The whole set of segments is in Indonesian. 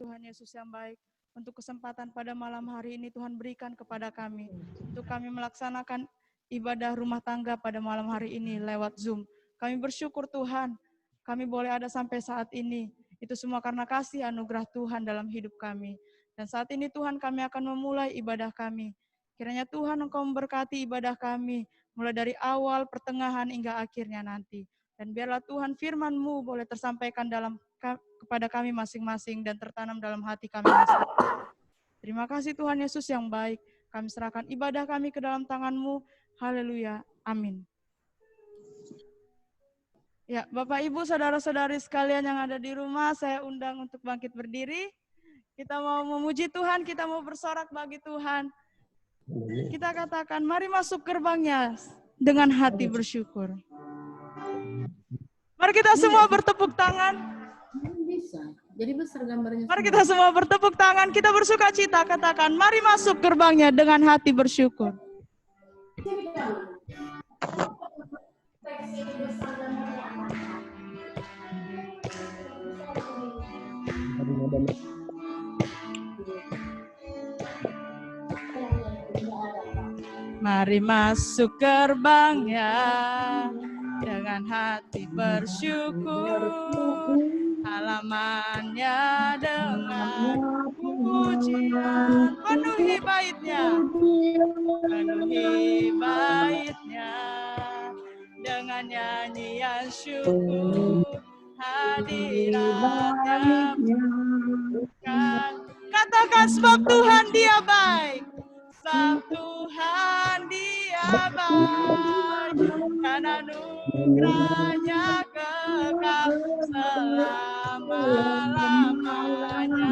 Tuhan Yesus yang baik, untuk kesempatan pada malam hari ini Tuhan berikan kepada kami, untuk kami melaksanakan ibadah rumah tangga pada malam hari ini lewat Zoom. Kami bersyukur Tuhan, kami boleh ada sampai saat ini. Itu semua karena kasih anugerah Tuhan dalam hidup kami. Dan saat ini Tuhan kami akan memulai ibadah kami. Kiranya Tuhan Engkau memberkati ibadah kami, mulai dari awal, pertengahan, hingga akhirnya nanti. Dan biarlah Tuhan firman-Mu boleh tersampaikan kepada kami masing-masing dan tertanam dalam hati kami masing-masing. Terima kasih Tuhan Yesus yang baik. Kami serahkan ibadah kami ke dalam tangan-Mu. Haleluya. Amin. Ya, Bapak Ibu, saudara-saudari sekalian yang ada di rumah, saya undang untuk bangkit berdiri. Kita mau memuji Tuhan, kita mau bersorak bagi Tuhan. Kita katakan, mari masuk gerbangnya dengan hati bersyukur. Mari kita semua bertepuk tangan. Bisa. Jadi besar gambarnya. Mari kita semua bertepuk tangan, kita bersuka cita, katakan, mari masuk gerbangnya dengan hati bersyukur. Mari masuk gerbangnya dengan hati bersyukur, halamannya dengan pujian, penuhi baitnya dengan nyanyian syukur, hadiratnya bukan. Katakan sebab Tuhan dia baik, sebab Tuhan dia baik, dan anugerahnya kekal selama-lamanya.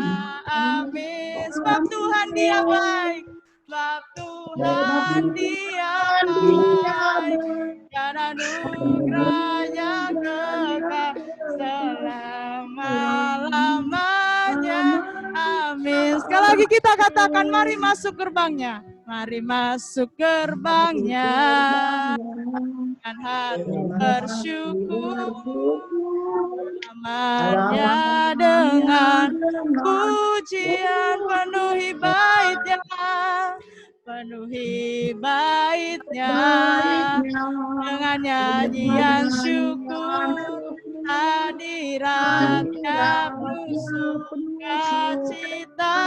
Amin. Sebab Tuhan dia baik, sebab Tuhan dia baik, dan anugerahnya kekal selama-lamanya. Amin. Sekali lagi kita katakan, mari masuk gerbangnya. Mari masuk gerbangnya dengan hati bersyukur, namanya dengan pujian, penuhi baitnya dengan nyanyian syukur, hadiratnya sukacita.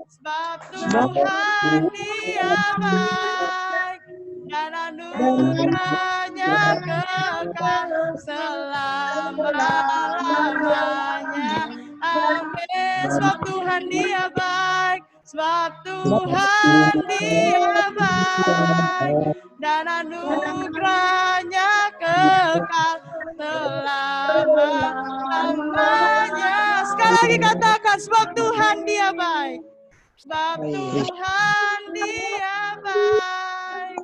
Sebab Tuhan dia baik, dan anugerahnya kekal selama-lamanya. Amin. Sebab Tuhan dia baik, sebab Tuhan dia baik, dan anugerahnya kekal selama-lamanya. Sekali lagi katakan, sebab Tuhan dia baik, sebab Tuhan dia baik,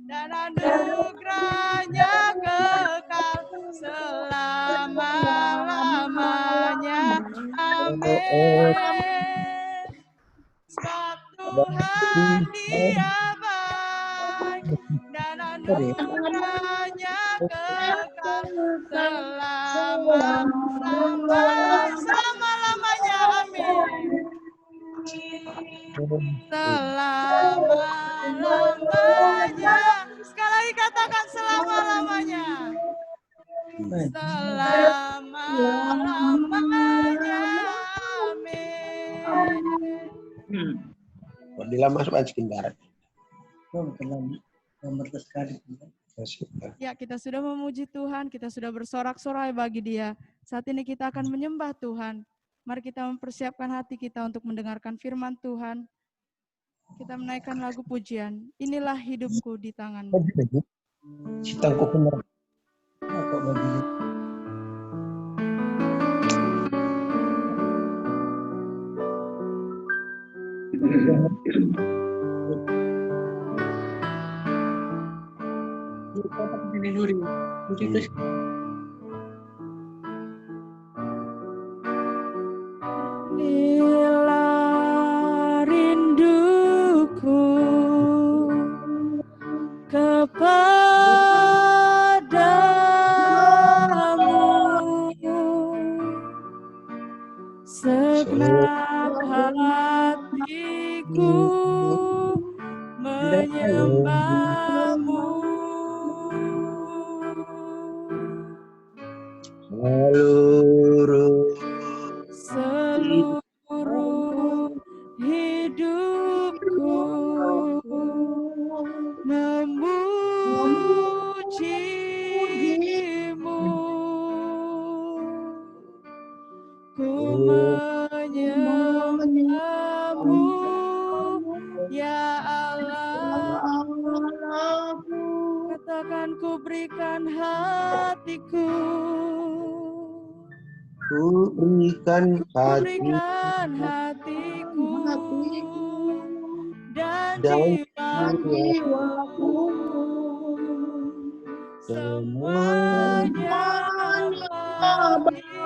dan anugerahnya kekal selama-lamanya. Amin. Sebab Tuhan dia baik, dan anugerahnya kekal selama-lamanya. Amin. Selama-lamanya. Sekali lagi katakan, selama-lamanya. Selama-lamanya. Amin. Bila masuk sebentar. Ya, kita sudah memuji Tuhan, kita sudah bersorak-sorai bagi Dia. Saat ini kita akan menyembah Tuhan. Mari kita mempersiapkan hati kita untuk mendengarkan firman Tuhan. Kita menaikkan lagu pujian. Inilah hidupku di tangan-Mu. Citangku benar. Inilah rinduku kepadamu, Segenap hatiku menyembahmu. Seluruh hidupku memujimu. Ku menyembahmu, ya Allah. Katakan ku berikan hatiku. Ku berikan Hatiku dan dan jiwaku, semuanya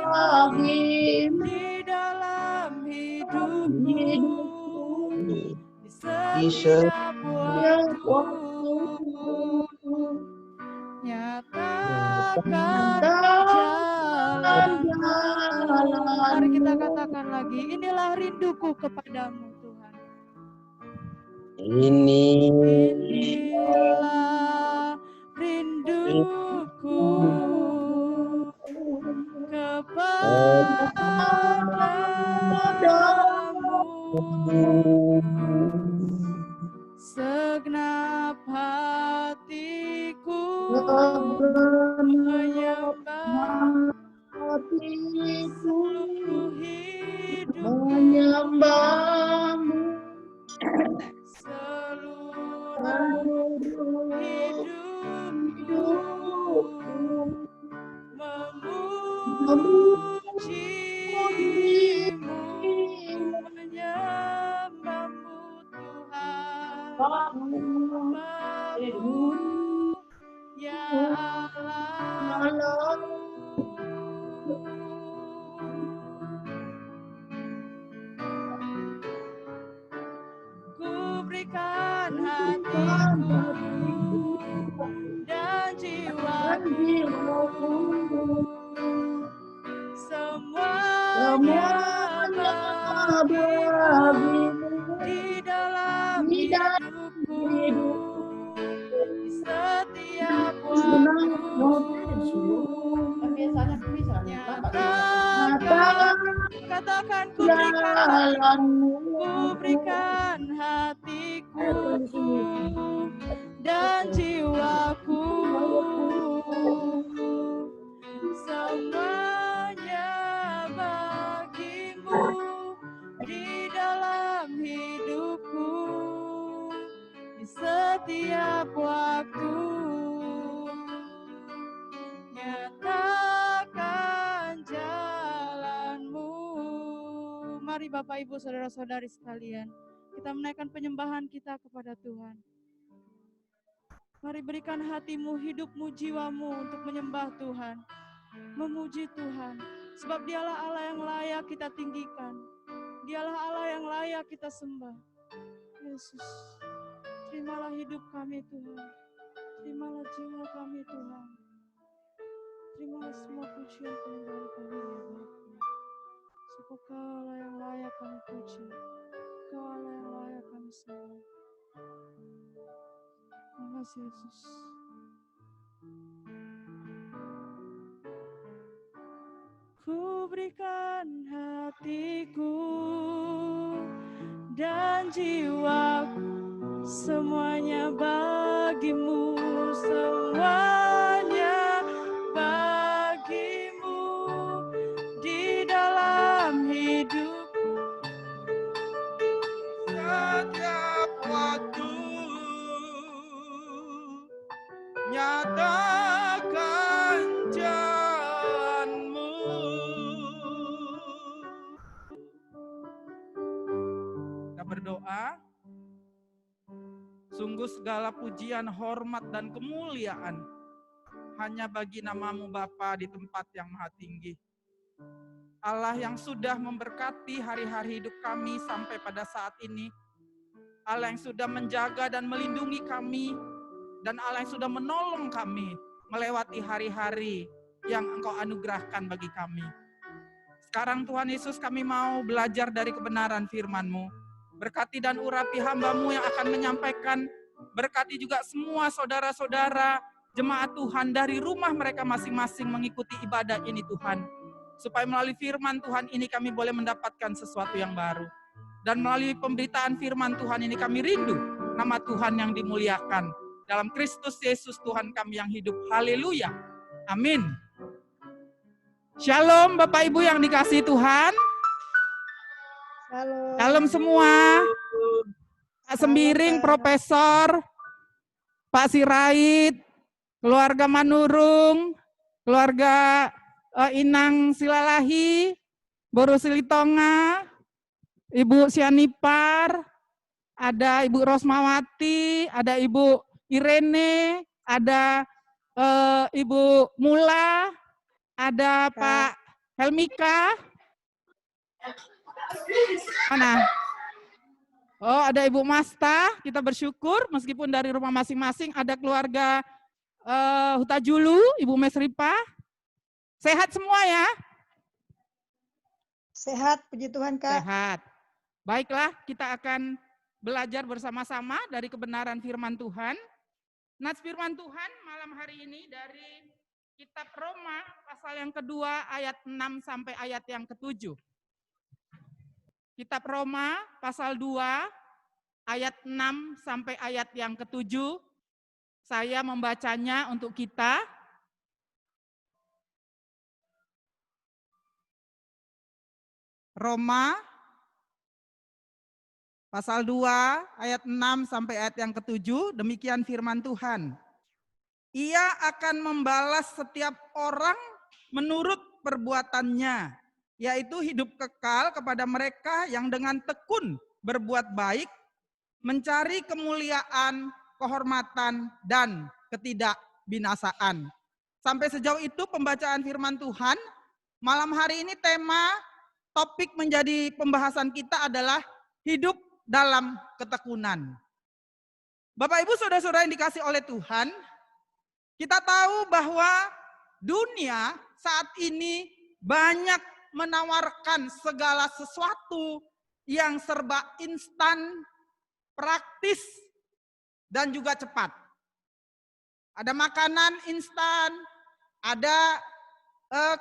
bagimu di dalam hidupku, di setiap waktu. Nyatakan jalanmu. Mari kita katakan lagi, inilah rinduku kepadamu Tuhan. Inilah rinduku kepadamu. Segenap hatiku menyembah, seluruh menyembahmu, seluruh hidupku memujimu, menyembahmu Tuhan, menyembahmu ya Allah. Ku berikan hatiku dan jiwaku, semuanya bagimu di dalam hidupku, di setiap waktu. Katakan ku berikan hatiku dan jiwaku, semuanya bagimu di dalam hidupku, di setiap waktu. Nyatakan jalanmu. Mari Bapak Ibu Saudara-saudari sekalian, kita menaikkan penyembahan kita kepada Tuhan. Mari berikan hatimu, hidupmu, jiwamu untuk menyembah Tuhan, memuji Tuhan, sebab Dialah Allah yang layak kita tinggikan. Dialah Allah yang layak kita sembah. Yesus, terimalah hidup kami Tuhan, terimalah jiwa kami Tuhan, terimalah semua pujian penyembahan kami ya Bapa. Sebab Kau Allah yang layak kami puji, Kau Allah yang layak kami sembah. Terima kasih Yesus. Ku berikan hatiku dan jiwaku, semuanya bagimu, semuanya bagimu di dalam hidupku, setiap waktu. Nyatakan jalanmu. Kita berdoa. Sungguh segala pujian, hormat, dan kemuliaan hanya bagi nama-Mu Bapa di tempat yang maha tinggi. Allah yang sudah memberkati hari-hari hidup kami sampai pada saat ini. Allah yang sudah menjaga dan melindungi kami. Dan Allah yang sudah menolong kami melewati hari-hari yang Engkau anugerahkan bagi kami. Sekarang Tuhan Yesus kami mau belajar dari kebenaran firman-Mu. Berkati dan urapi hamba-Mu yang akan menyampaikan. Berkati juga semua saudara-saudara jemaat Tuhan dari rumah mereka masing-masing mengikuti ibadah ini Tuhan. Supaya melalui firman Tuhan ini kami boleh mendapatkan sesuatu yang baru. Dan melalui pemberitaan firman Tuhan ini kami rindu nama Tuhan yang dimuliakan. Dalam Kristus Yesus Tuhan kami yang hidup. Haleluya. Amin. Shalom Bapak Ibu yang dikasihi Tuhan. Halo. Shalom semua. Pak Sembiring, Profesor, Pak Sirait, keluarga Manurung, keluarga Inang Silalahi, Boru Silitonga, Ibu Sianipar, ada Ibu Rosmawati, ada Ibu Irene, ada Ibu Mula, ada Pak Helmika. Mana? Oh, ada Ibu Masta. Kita bersyukur meskipun dari rumah masing-masing ada keluarga Hutajulu, Ibu Mesripa. Sehat semua ya? Sehat, puji Tuhan Kak. Sehat. Baiklah, kita akan belajar bersama-sama dari kebenaran firman Tuhan. Nats firman Tuhan malam hari ini dari Kitab Roma pasal yang kedua ayat 6 sampai ayat yang ke-7. Kitab Roma pasal 2 ayat 6 sampai ayat yang ke-7. Saya membacanya untuk kita. Roma pasal 2 ayat 6 sampai ayat yang ke-7. Demikian firman Tuhan. Ia akan membalas setiap orang menurut perbuatannya, yaitu hidup kekal kepada mereka yang dengan tekun berbuat baik, mencari kemuliaan, kehormatan, dan ketidakbinasaan. Sampai sejauh itu pembacaan firman Tuhan. Malam hari ini tema topik menjadi pembahasan kita adalah hidup dalam ketekunan. Bapak Ibu saudara-saudara yang dikasih oleh Tuhan, kita tahu bahwa dunia saat ini banyak menawarkan segala sesuatu yang serba instan, praktis, dan juga cepat. Ada makanan instan, ada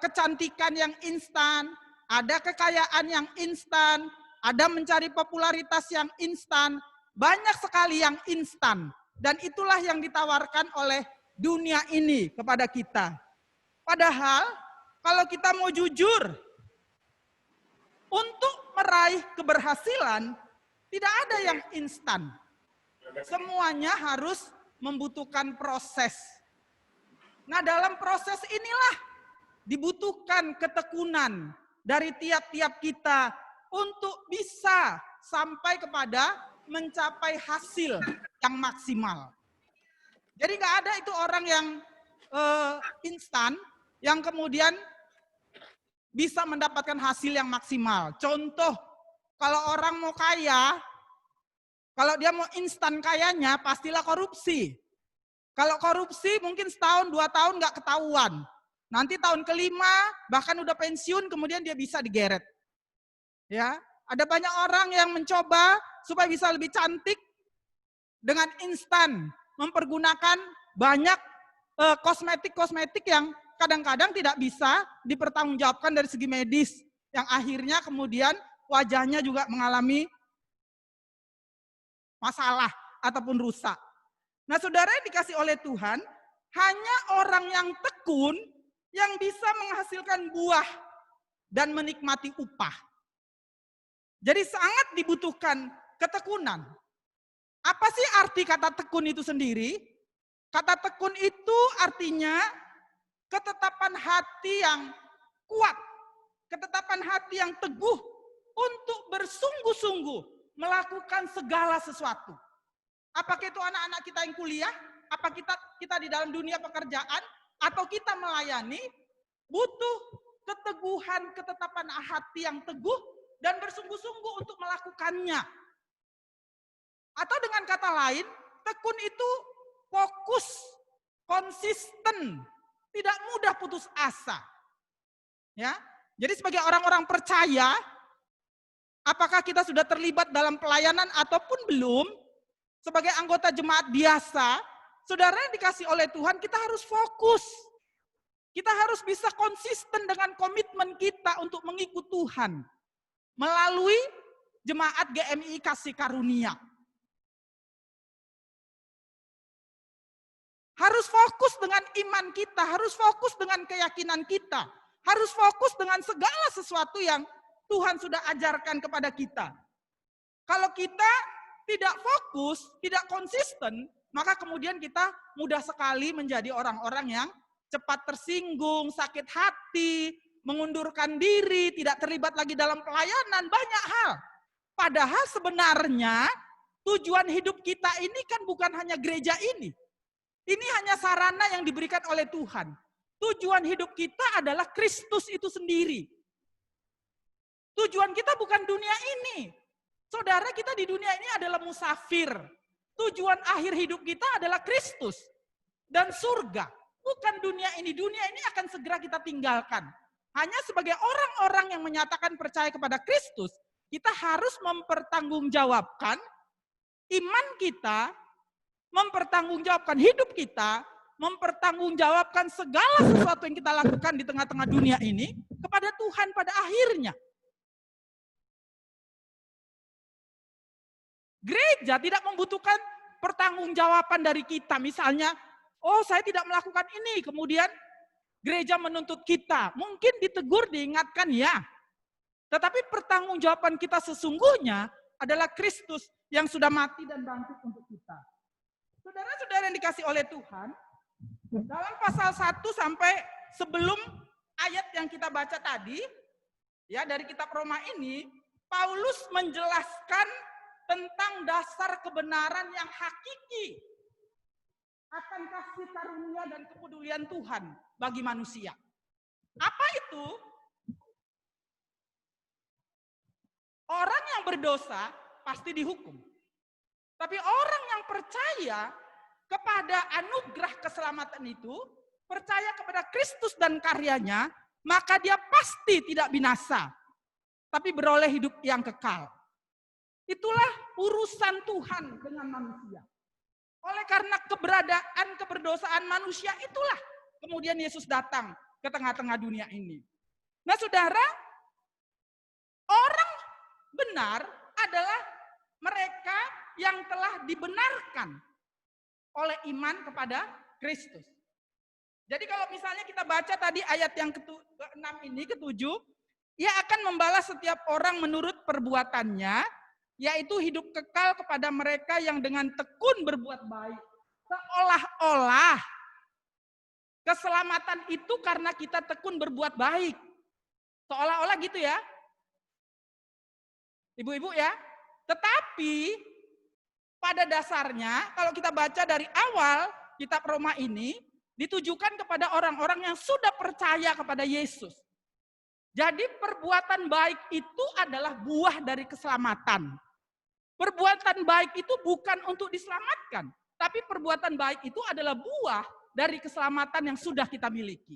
kecantikan yang instan, ada kekayaan yang instan, ada mencari popularitas yang instan, banyak sekali yang instan. Dan itulah yang ditawarkan oleh dunia ini kepada kita. Padahal kalau kita mau jujur, untuk meraih keberhasilan tidak ada yang instan. Semuanya harus membutuhkan proses. Nah, dalam proses inilah dibutuhkan ketekunan dari tiap-tiap kita untuk bisa sampai kepada mencapai hasil yang maksimal. Jadi nggak ada itu orang yang instan yang kemudian bisa mendapatkan hasil yang maksimal. Contoh, kalau orang mau kaya, kalau dia mau instan kayanya pastilah korupsi. Kalau korupsi mungkin setahun, 2 tahun nggak ketahuan. Nanti tahun kelima bahkan udah pensiun kemudian dia bisa digeret. Ya, ada banyak orang yang mencoba supaya bisa lebih cantik dengan instan, mempergunakan banyak kosmetik-kosmetik yang kadang-kadang tidak bisa dipertanggungjawabkan dari segi medis, yang akhirnya kemudian wajahnya juga mengalami masalah ataupun rusak. Nah, saudara yang dikasih oleh Tuhan, hanya orang yang tekun yang bisa menghasilkan buah dan menikmati upah. Jadi sangat dibutuhkan ketekunan. Apa sih arti kata tekun itu sendiri? Kata tekun itu artinya ketetapan hati yang kuat, ketetapan hati yang teguh untuk bersungguh-sungguh melakukan segala sesuatu. Apakah itu anak-anak kita yang kuliah, apa kita di dalam dunia pekerjaan, atau kita melayani, butuh keteguhan, ketetapan hati yang teguh dan bersungguh-sungguh untuk melakukannya. Atau dengan kata lain, tekun itu fokus, konsisten, tidak mudah putus asa. Ya, Jadi sebagai orang-orang percaya, apakah kita sudah terlibat dalam pelayanan ataupun belum, sebagai anggota jemaat biasa, saudara yang dikasih oleh Tuhan, kita harus fokus. Kita harus bisa konsisten dengan komitmen kita untuk mengikut Tuhan melalui jemaat GMI Kasih Karunia. Harus fokus dengan iman kita, harus fokus dengan keyakinan kita, harus fokus dengan segala sesuatu yang Tuhan sudah ajarkan kepada kita. Kalau kita tidak fokus, tidak konsisten, maka kemudian kita mudah sekali menjadi orang-orang yang cepat tersinggung, sakit hati, mengundurkan diri, tidak terlibat lagi dalam pelayanan, banyak hal. Padahal sebenarnya tujuan hidup kita ini kan bukan hanya gereja ini. Ini hanya sarana yang diberikan oleh Tuhan. Tujuan hidup kita adalah Kristus itu sendiri. Tujuan kita bukan dunia ini. Saudara, kita di dunia ini adalah musafir. Tujuan akhir hidup kita adalah Kristus dan surga. Bukan dunia ini. Dunia ini akan segera kita tinggalkan. Hanya sebagai orang-orang yang menyatakan percaya kepada Kristus, kita harus mempertanggungjawabkan iman kita, mempertanggungjawabkan hidup kita, mempertanggungjawabkan segala sesuatu yang kita lakukan di tengah-tengah dunia ini kepada Tuhan pada akhirnya. Gereja tidak membutuhkan pertanggungjawaban dari kita. Misalnya, oh saya tidak melakukan ini, kemudian gereja menuntut kita. Mungkin ditegur, diingatkan ya. Tetapi pertanggungjawaban kita sesungguhnya adalah Kristus yang sudah mati dan bangkit untuk kita. Saudara-saudara yang dikasih oleh Tuhan, dalam pasal 1 sampai sebelum ayat yang kita baca tadi, ya dari kitab Roma ini, Paulus menjelaskan tentang dasar kebenaran yang hakiki akan kasih karunia dan kepedulian Tuhan bagi manusia. Apa itu? Orang yang berdosa pasti dihukum. Tapi orang yang percaya kepada anugerah keselamatan itu, percaya kepada Kristus dan karyanya, maka dia pasti tidak binasa, tapi beroleh hidup yang kekal. Itulah urusan Tuhan dengan manusia. Oleh karena keberadaan keberdosaan manusia itulah kemudian Yesus datang ke tengah-tengah dunia ini. Nah saudara, orang benar adalah mereka yang telah dibenarkan oleh iman kepada Kristus. Jadi kalau misalnya kita baca tadi ayat yang ke-6 ini, ke-7, ia akan membalas setiap orang menurut perbuatannya, yaitu hidup kekal kepada mereka yang dengan tekun berbuat baik. Seolah-olah keselamatan itu karena kita tekun berbuat baik. Seolah-olah gitu ya. Ibu-ibu ya. Tetapi pada dasarnya kalau kita baca dari awal kitab Roma ini ditujukan kepada orang-orang yang sudah percaya kepada Yesus. Jadi perbuatan baik itu adalah buah dari keselamatan. Perbuatan baik itu bukan untuk diselamatkan, tapi perbuatan baik itu adalah buah dari keselamatan yang sudah kita miliki.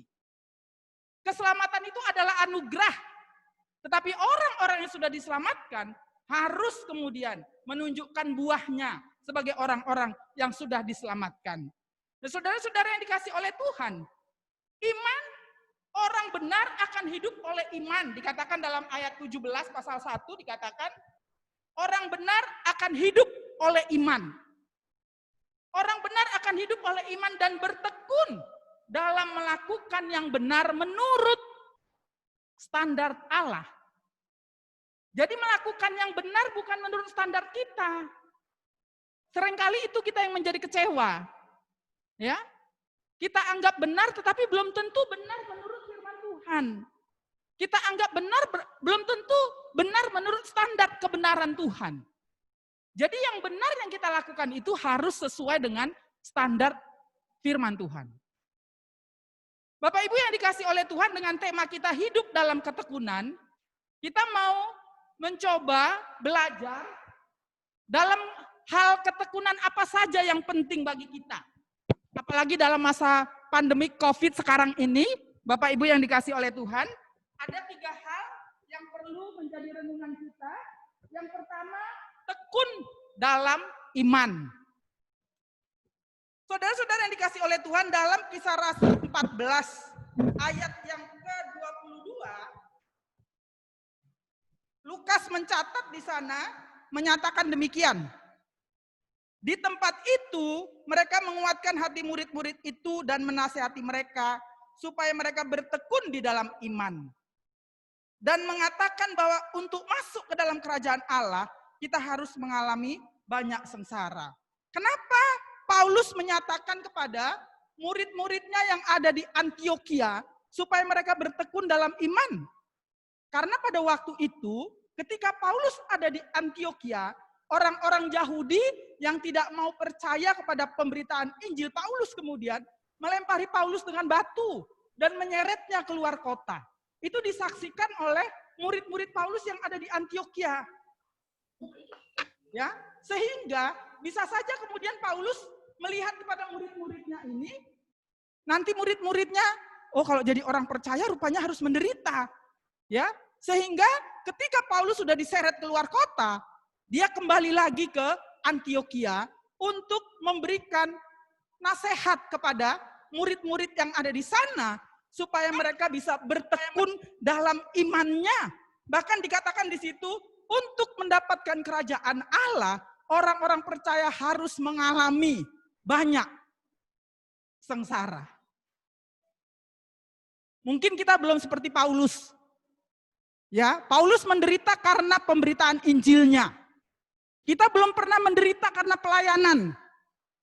Keselamatan itu adalah anugerah, tetapi orang-orang yang sudah diselamatkan harus kemudian menunjukkan buahnya sebagai orang-orang yang sudah diselamatkan. Nah, saudara-saudara yang dikasih oleh Tuhan, iman orang benar akan hidup oleh iman. Dikatakan dalam ayat 17 pasal 1 dikatakan, orang benar akan hidup oleh iman. Orang benar akan hidup oleh iman dan bertekun dalam melakukan yang benar menurut standar Allah. Jadi melakukan yang benar bukan menurut standar kita. Seringkali itu kita yang menjadi kecewa. Ya, kita anggap benar tetapi belum tentu benar menurut firman Tuhan. Kita anggap benar belum tentu benar menurut standar kebenaran Tuhan. Jadi yang benar yang kita lakukan itu harus sesuai dengan standar firman Tuhan. Bapak Ibu yang dikasih oleh Tuhan, dengan tema kita hidup dalam ketekunan, kita mau mencoba belajar dalam hal ketekunan apa saja yang penting bagi kita. Apalagi dalam masa pandemi COVID sekarang ini, Bapak Ibu yang dikasih oleh Tuhan, Ada 3 hal yang perlu menjadi renungan kita. Yang pertama, tekun dalam iman. Saudara-saudara yang dikasih oleh Tuhan, dalam Kisah Rasul 14 ayat yang ke-22, Lukas mencatat di sana menyatakan demikian. Di tempat itu mereka menguatkan hati murid-murid itu dan menasihati mereka supaya mereka bertekun di dalam iman. Dan mengatakan bahwa untuk masuk ke dalam kerajaan Allah, kita harus mengalami banyak sengsara. Kenapa Paulus menyatakan kepada murid-muridnya yang ada di Antioquia supaya mereka bertekun dalam iman? Karena pada waktu itu, ketika Paulus ada di Antioquia, orang-orang Yahudi yang tidak mau percaya kepada pemberitaan Injil, Paulus kemudian melempari Paulus dengan batu dan menyeretnya keluar kota. Itu disaksikan oleh murid-murid Paulus yang ada di Antioquia. Ya, sehingga bisa saja kemudian Paulus melihat kepada murid-muridnya ini, nanti murid-muridnya, oh kalau jadi orang percaya rupanya harus menderita. Ya, sehingga ketika Paulus sudah diseret keluar kota, dia kembali lagi ke Antioquia untuk memberikan nasihat kepada murid-murid yang ada di sana supaya mereka bisa bertekun dalam imannya. Bahkan dikatakan di situ, untuk mendapatkan kerajaan Allah, orang-orang percaya harus mengalami banyak sengsara. Mungkin kita belum seperti Paulus. Ya, Paulus menderita karena pemberitaan Injilnya. Kita belum pernah menderita karena pelayanan.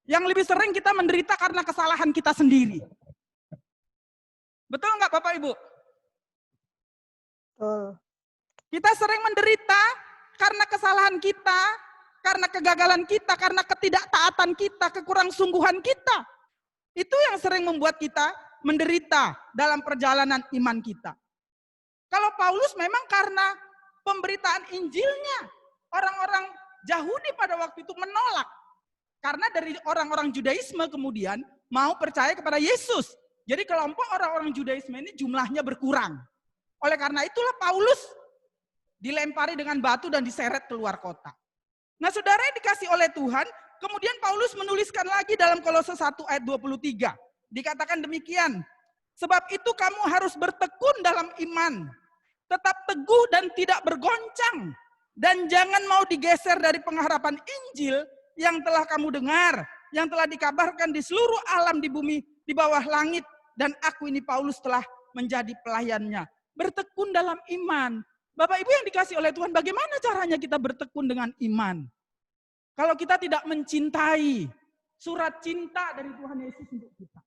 Yang lebih sering kita menderita karena kesalahan kita sendiri. Betul nggak Bapak Ibu? Betul. Kita sering menderita karena kesalahan kita, karena kegagalan kita, karena ketidaktaatan kita, kekurangsungguhan kita. Itu yang sering membuat kita menderita dalam perjalanan iman kita. Kalau Paulus memang karena pemberitaan Injilnya, orang-orang Yahudi pada waktu itu menolak. Karena dari orang-orang Judaisme kemudian mau percaya kepada Yesus. Jadi kelompok orang-orang Judaisme ini jumlahnya berkurang. Oleh karena itulah Paulus dilempari dengan batu dan diseret keluar kota. Nah saudara yang dikasih oleh Tuhan, kemudian Paulus menuliskan lagi dalam Kolose 1 ayat 23. Dikatakan demikian, sebab itu kamu harus bertekun dalam iman, tetap teguh dan tidak bergoncang, dan jangan mau digeser dari pengharapan Injil yang telah kamu dengar, yang telah dikabarkan di seluruh alam di bumi, di bawah langit, dan aku ini Paulus telah menjadi pelayannya. Bertekun dalam iman. Bapak Ibu yang dikasih oleh Tuhan, bagaimana caranya kita bertekun dengan iman? Kalau kita tidak mencintai surat cinta dari Tuhan Yesus untuk kita.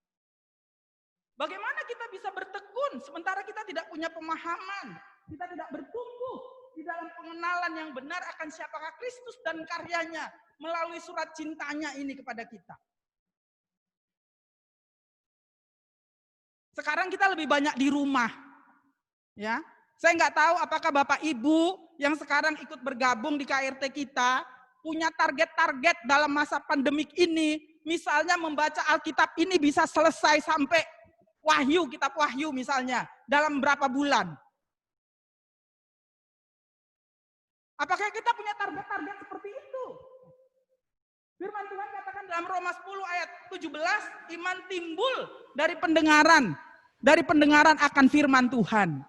Bagaimana kita bisa bertekun sementara kita tidak punya pemahaman, kita tidak bertumbuh di dalam pengenalan yang benar akan siapakah Kristus dan karyanya melalui surat cintanya ini kepada kita. Sekarang kita lebih banyak di rumah. Ya, saya nggak tahu apakah Bapak Ibu yang sekarang ikut bergabung di KRT kita punya target-target dalam masa pandemik ini, misalnya membaca Alkitab ini bisa selesai sampai Wahyu, kitab Wahyu misalnya, dalam berapa bulan. Apakah kita punya target-target seperti itu? Firman Tuhan katakan dalam Roma 10 ayat 17, iman timbul dari pendengaran akan firman Tuhan.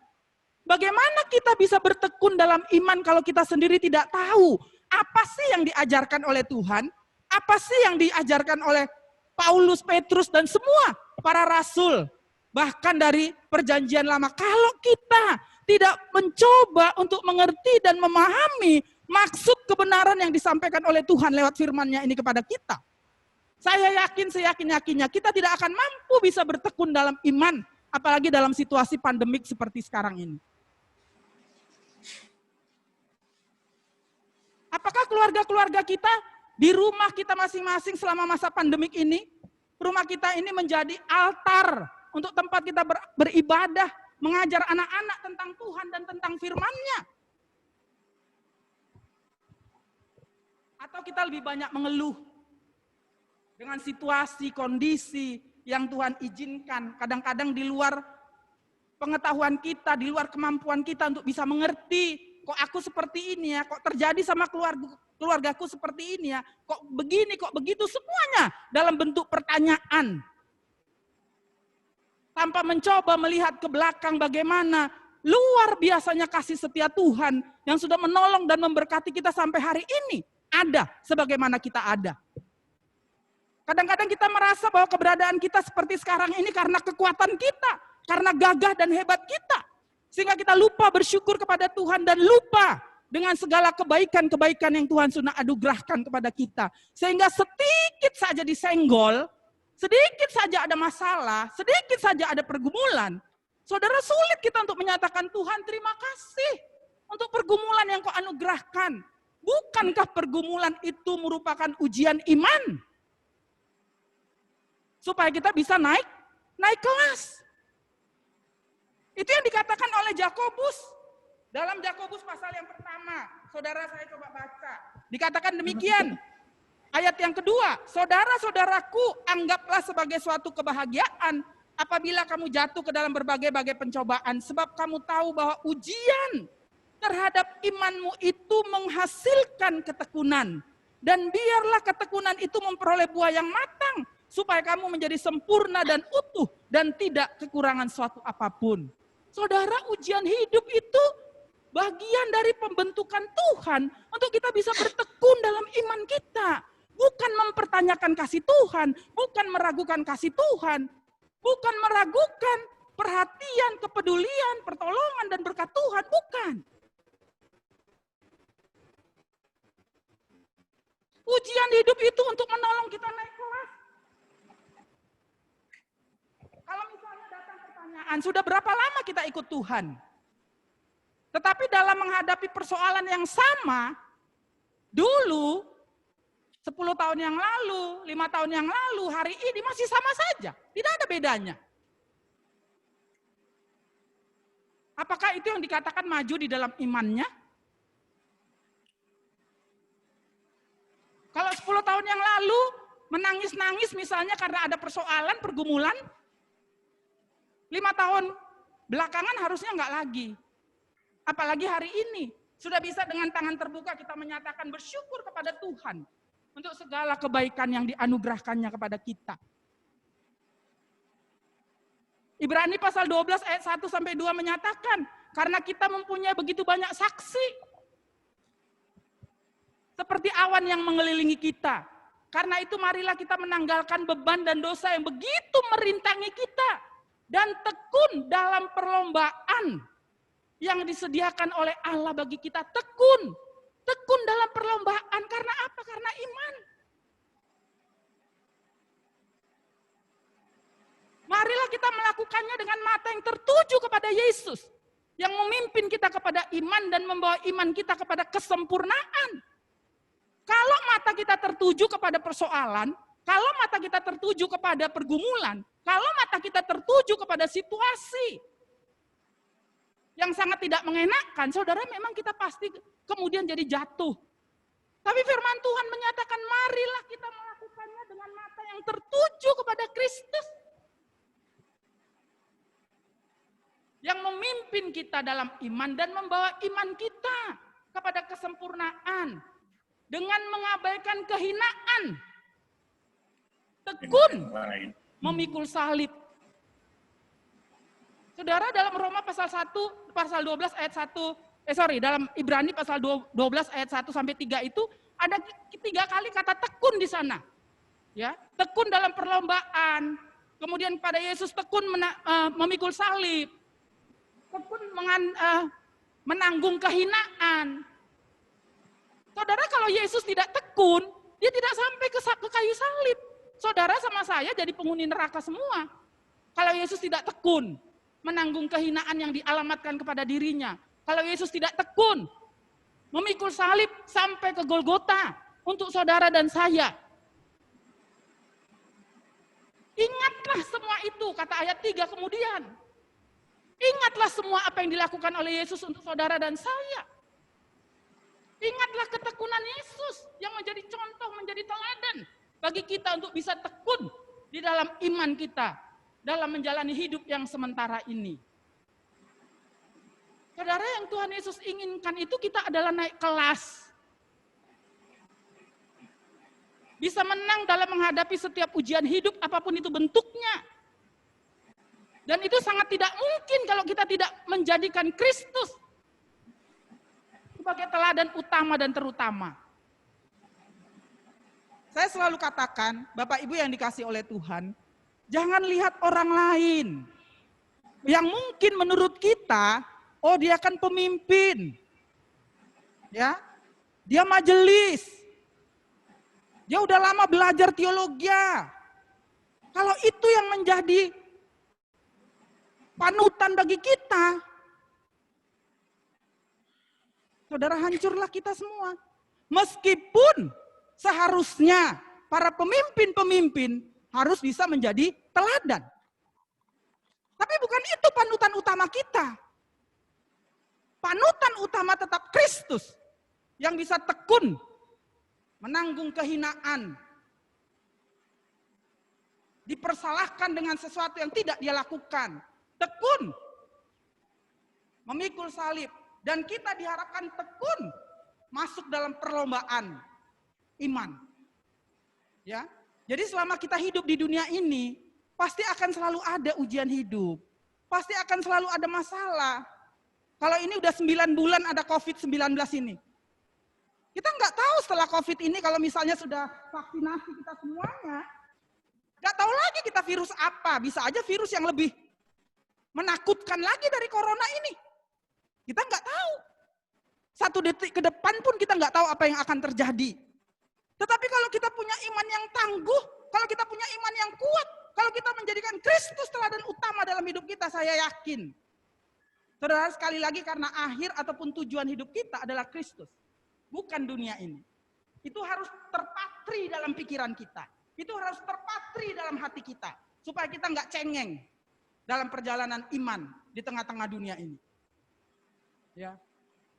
Bagaimana kita bisa bertekun dalam iman kalau kita sendiri tidak tahu apa sih yang diajarkan oleh Tuhan, apa sih yang diajarkan oleh Paulus, Petrus, dan semua para rasul, bahkan dari perjanjian lama. Kalau kita tidak mencoba untuk mengerti dan memahami maksud kebenaran yang disampaikan oleh Tuhan lewat firman-Nya ini kepada kita, saya yakin, seyakin-yakinnya kita tidak akan mampu bisa bertekun dalam iman, apalagi dalam situasi pandemik seperti sekarang ini. Apakah keluarga-keluarga kita di rumah kita masing-masing selama masa pandemik ini, rumah kita ini menjadi altar untuk tempat kita beribadah, mengajar anak-anak tentang Tuhan dan tentang firman-Nya? Atau kita lebih banyak mengeluh dengan situasi, kondisi yang Tuhan izinkan, kadang-kadang di luar pengetahuan kita, di luar kemampuan kita untuk bisa mengerti, kok aku seperti ini ya, kok terjadi sama keluargaku seperti ini ya, kok begini, kok begitu, semuanya dalam bentuk pertanyaan. Tanpa mencoba melihat ke belakang bagaimana luar biasanya kasih setia Tuhan yang sudah menolong dan memberkati kita sampai hari ini. Ada sebagaimana kita ada. Kadang-kadang kita merasa bahwa keberadaan kita seperti sekarang ini karena kekuatan kita, karena gagah dan hebat kita. Sehingga kita lupa bersyukur kepada Tuhan dan lupa dengan segala kebaikan-kebaikan yang Tuhan sudah anugerahkan kepada kita. Sehingga sedikit saja disenggol, sedikit saja ada masalah, sedikit saja ada pergumulan, saudara, sulit kita untuk menyatakan, Tuhan terima kasih untuk pergumulan yang Kau anugerahkan. Bukankah pergumulan itu merupakan ujian iman? Supaya kita bisa naik kelas. Itu yang dikatakan oleh Yakobus. Dalam Yakobus pasal yang pertama, saudara saya coba baca. Dikatakan demikian. Ayat yang kedua, saudara-saudaraku, anggaplah sebagai suatu kebahagiaan apabila kamu jatuh ke dalam berbagai-bagai pencobaan. Sebab kamu tahu bahwa ujian terhadap imanmu itu menghasilkan ketekunan. Dan biarlah ketekunan itu memperoleh buah yang matang, supaya kamu menjadi sempurna dan utuh, dan tidak kekurangan suatu apapun. Saudara, ujian hidup itu bagian dari pembentukan Tuhan untuk kita bisa bertekun dalam iman kita. Bukan mempertanyakan kasih Tuhan, bukan meragukan kasih Tuhan, bukan meragukan perhatian, kepedulian, pertolongan, dan berkat Tuhan, bukan. Ujian hidup itu untuk menolong kita naik kelas. Kalau misalnya datang pertanyaan, sudah berapa lama kita ikut Tuhan? Tetapi dalam menghadapi persoalan yang sama, dulu 10 tahun yang lalu, 5 tahun yang lalu, hari ini masih sama saja. Tidak ada bedanya. Apakah itu yang dikatakan maju di dalam imannya? Kalau 10 tahun yang lalu menangis-nangis misalnya karena ada persoalan, pergumulan, 5 tahun belakangan harusnya enggak lagi. Apalagi hari ini, sudah bisa dengan tangan terbuka kita menyatakan bersyukur kepada Tuhan untuk segala kebaikan yang dianugerahkannya kepada kita. Ibrani pasal 12 ayat 1 sampai 2 menyatakan, karena kita mempunyai begitu banyak saksi, seperti awan yang mengelilingi kita. Karena itu marilah kita menanggalkan beban dan dosa yang begitu merintangi kita, dan tekun dalam perlombaan yang disediakan oleh Allah bagi kita. Tekun dalam perlombaan. Karena apa? Karena iman. Marilah kita melakukannya dengan mata yang tertuju kepada Yesus, yang memimpin kita kepada iman dan membawa iman kita kepada kesempurnaan. Kalau mata kita tertuju kepada persoalan, kalau mata kita tertuju kepada pergumulan, kalau mata kita tertuju kepada situasi yang sangat tidak mengenakan, saudara, memang kita pasti kemudian jadi jatuh. Tapi firman Tuhan menyatakan, marilah kita melakukannya dengan mata yang tertuju kepada Kristus, yang memimpin kita dalam iman dan membawa iman kita kepada kesempurnaan, dengan mengabaikan kehinaan, tekun memikul salib. Saudara, dalam Roma pasal 12 ayat 1, dalam Ibrani pasal 12 ayat 1 sampai 3 itu ada 3 kali kata tekun di sana. Ya, tekun dalam perlombaan, kemudian pada Yesus tekun memikul salib, tekun menanggung kehinaan. Saudara, kalau Yesus tidak tekun, dia tidak sampai ke kayu salib. Saudara sama saya jadi penghuni neraka semua. Kalau Yesus tidak tekun menanggung kehinaan yang dialamatkan kepada dirinya. Kalau Yesus tidak tekun memikul salib sampai ke Golgota untuk saudara dan saya. Ingatlah semua itu, kata ayat 3 kemudian. Ingatlah semua apa yang dilakukan oleh Yesus untuk saudara dan saya. Ingatlah ketekunan Yesus yang menjadi contoh, menjadi teladan bagi kita untuk bisa tekun di dalam iman kita, dalam menjalani hidup yang sementara ini. Saudara, yang Tuhan Yesus inginkan itu kita adalah naik kelas. Bisa menang dalam menghadapi setiap ujian hidup apapun itu bentuknya. Dan itu sangat tidak mungkin kalau kita tidak menjadikan Kristus sebagai teladan utama dan terutama. Saya selalu katakan, Bapak Ibu yang dikasih oleh Tuhan, jangan lihat orang lain yang mungkin menurut kita, oh dia kan pemimpin, ya, dia majelis, dia udah lama belajar teologi. Kalau itu yang menjadi panutan bagi kita, saudara, hancurlah kita semua. Meskipun seharusnya para pemimpin-pemimpin harus bisa menjadi teladan. Tapi bukan itu panutan utama kita. Panutan utama tetap Kristus yang bisa tekun, menanggung kehinaan, dipersalahkan dengan sesuatu yang tidak dia lakukan, tekun, memikul salib, dan kita diharapkan tekun masuk dalam perlombaan iman. Ya, jadi selama kita hidup di dunia ini, pasti akan selalu ada ujian hidup, pasti akan selalu ada masalah. Kalau ini udah 9 bulan ada COVID-19 ini. Kita nggak tahu setelah COVID ini kalau misalnya sudah vaksinasi kita semuanya, nggak tahu lagi kita virus apa. Bisa aja virus yang lebih menakutkan lagi dari corona ini. Kita nggak tahu. 1 detik ke depan pun kita nggak tahu apa yang akan terjadi. Tetapi kalau kita punya iman yang tangguh, kalau kita punya iman yang kuat, kalau kita menjadikan Kristus teladan utama dalam hidup kita, saya yakin. Saudara, sekali lagi, karena akhir ataupun tujuan hidup kita adalah Kristus. Bukan dunia ini. Itu harus terpatri dalam pikiran kita. Itu harus terpatri dalam hati kita. Supaya kita nggak cengeng dalam perjalanan iman di tengah-tengah dunia ini. Ya,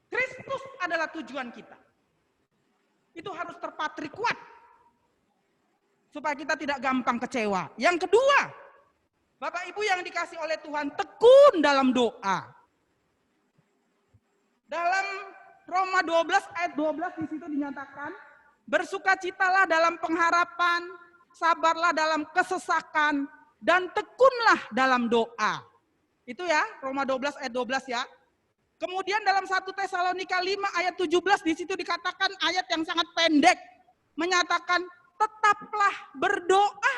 Kristus adalah tujuan kita. Itu harus terpatri kuat. Supaya kita tidak gampang kecewa. Yang kedua, Bapak Ibu yang dikasih oleh Tuhan, tekun dalam doa. Dalam Roma 12 ayat 12 di situ dinyatakan, bersukacitalah dalam pengharapan, sabarlah dalam kesesakan, dan tekunlah dalam doa. Itu ya, Roma 12 ayat 12 ya. Kemudian dalam 1 Tesalonika 5 ayat 17 di situ dikatakan ayat yang sangat pendek, menyatakan tetaplah berdoa.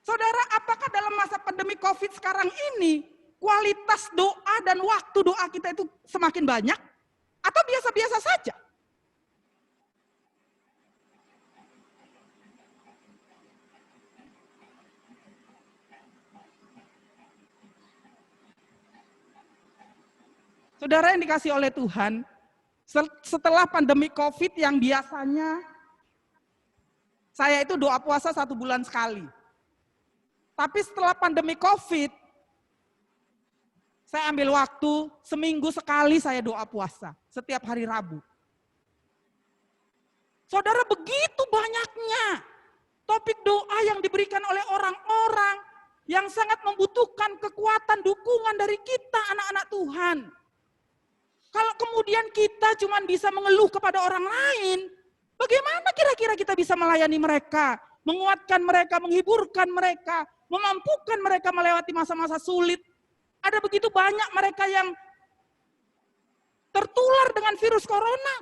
Saudara, apakah dalam masa pandemi COVID sekarang ini kualitas doa dan waktu doa kita itu semakin banyak atau biasa-biasa saja? Saudara yang dikasih oleh Tuhan, setelah pandemi COVID yang biasanya saya itu doa puasa 1 bulan sekali. Tapi setelah pandemi COVID, saya ambil waktu seminggu sekali saya doa puasa, setiap hari Rabu. Saudara, begitu banyaknya topik doa yang diberikan oleh orang-orang yang sangat membutuhkan kekuatan, dukungan dari kita anak-anak Tuhan. Kalau kemudian kita cuma bisa mengeluh kepada orang lain, bagaimana kira-kira kita bisa melayani mereka, menguatkan mereka, menghiburkan mereka, memampukan mereka melewati masa-masa sulit? Ada begitu banyak mereka yang tertular dengan virus corona.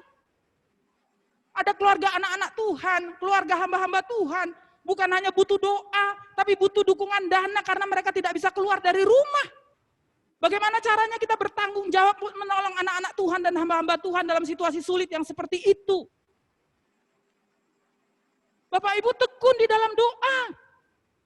Ada keluarga anak-anak Tuhan, keluarga hamba-hamba Tuhan, bukan hanya butuh doa, tapi butuh dukungan dana karena mereka tidak bisa keluar dari rumah. Bagaimana caranya kita bertanggung jawab menolong anak-anak Tuhan dan hamba-hamba Tuhan dalam situasi sulit yang seperti itu? Bapak Ibu tekun di dalam doa.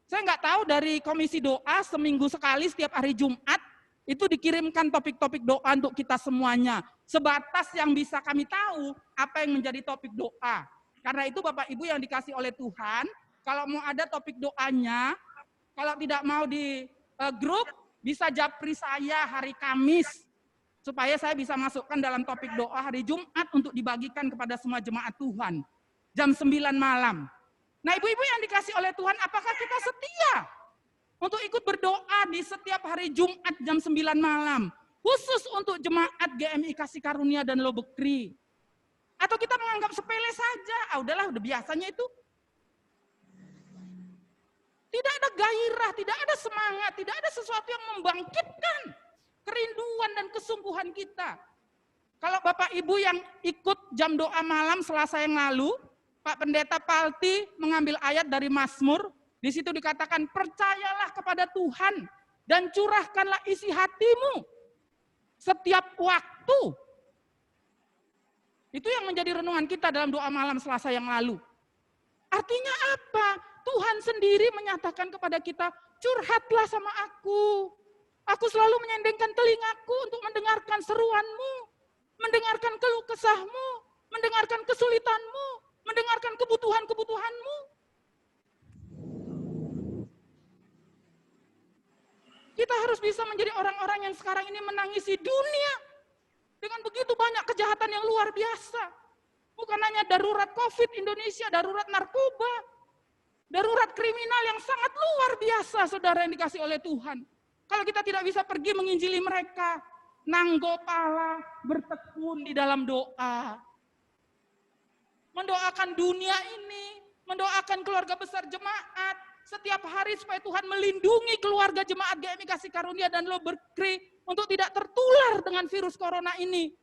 Saya nggak tahu dari komisi doa seminggu sekali setiap hari Jumat itu dikirimkan topik-topik doa untuk kita semuanya. Sebatas yang bisa kami tahu apa yang menjadi topik doa. Karena itu Bapak Ibu yang dikasih oleh Tuhan, kalau mau ada topik doanya, kalau tidak mau di grup, bisa japri saya hari Kamis, supaya saya bisa masukkan dalam topik doa hari Jumat untuk dibagikan kepada semua jemaat Tuhan. Jam 9 malam. Nah, ibu-ibu yang dikasih oleh Tuhan, apakah kita setia untuk ikut berdoa di setiap hari Jumat jam 9 malam. Khusus untuk jemaat GMI Kasih Karunia dan Lobekri. Atau kita menganggap sepele saja, udahlah udah biasanya itu. Tidak ada gairah, tidak ada semangat, tidak ada sesuatu yang membangkitkan kerinduan dan kesungguhan kita. Kalau Bapak Ibu yang ikut jam doa malam Selasa yang lalu, Pak Pendeta Palti mengambil ayat dari Mazmur, di situ dikatakan, percayalah kepada Tuhan dan curahkanlah isi hatimu setiap waktu. Itu yang menjadi renungan kita dalam doa malam Selasa yang lalu. Artinya apa? Tuhan sendiri menyatakan kepada kita, curhatlah sama aku. Aku selalu menyendengkan telingaku untuk mendengarkan seruanmu, mendengarkan keluh kesahmu, mendengarkan kesulitanmu, mendengarkan kebutuhan-kebutuhanmu. Kita harus bisa menjadi orang-orang yang sekarang ini menangisi dunia dengan begitu banyak kejahatan yang luar biasa. Bukan hanya darurat COVID Indonesia, darurat narkoba, darurat kriminal yang sangat luar biasa, saudara yang dikasih oleh Tuhan. Kalau kita tidak bisa pergi menginjili mereka, nanggo pala, bertekun di dalam doa. Mendoakan dunia ini, mendoakan keluarga besar jemaat, setiap hari supaya Tuhan melindungi keluarga jemaat GMI Kasih Karunia dan Lobekri untuk tidak tertular dengan virus corona ini.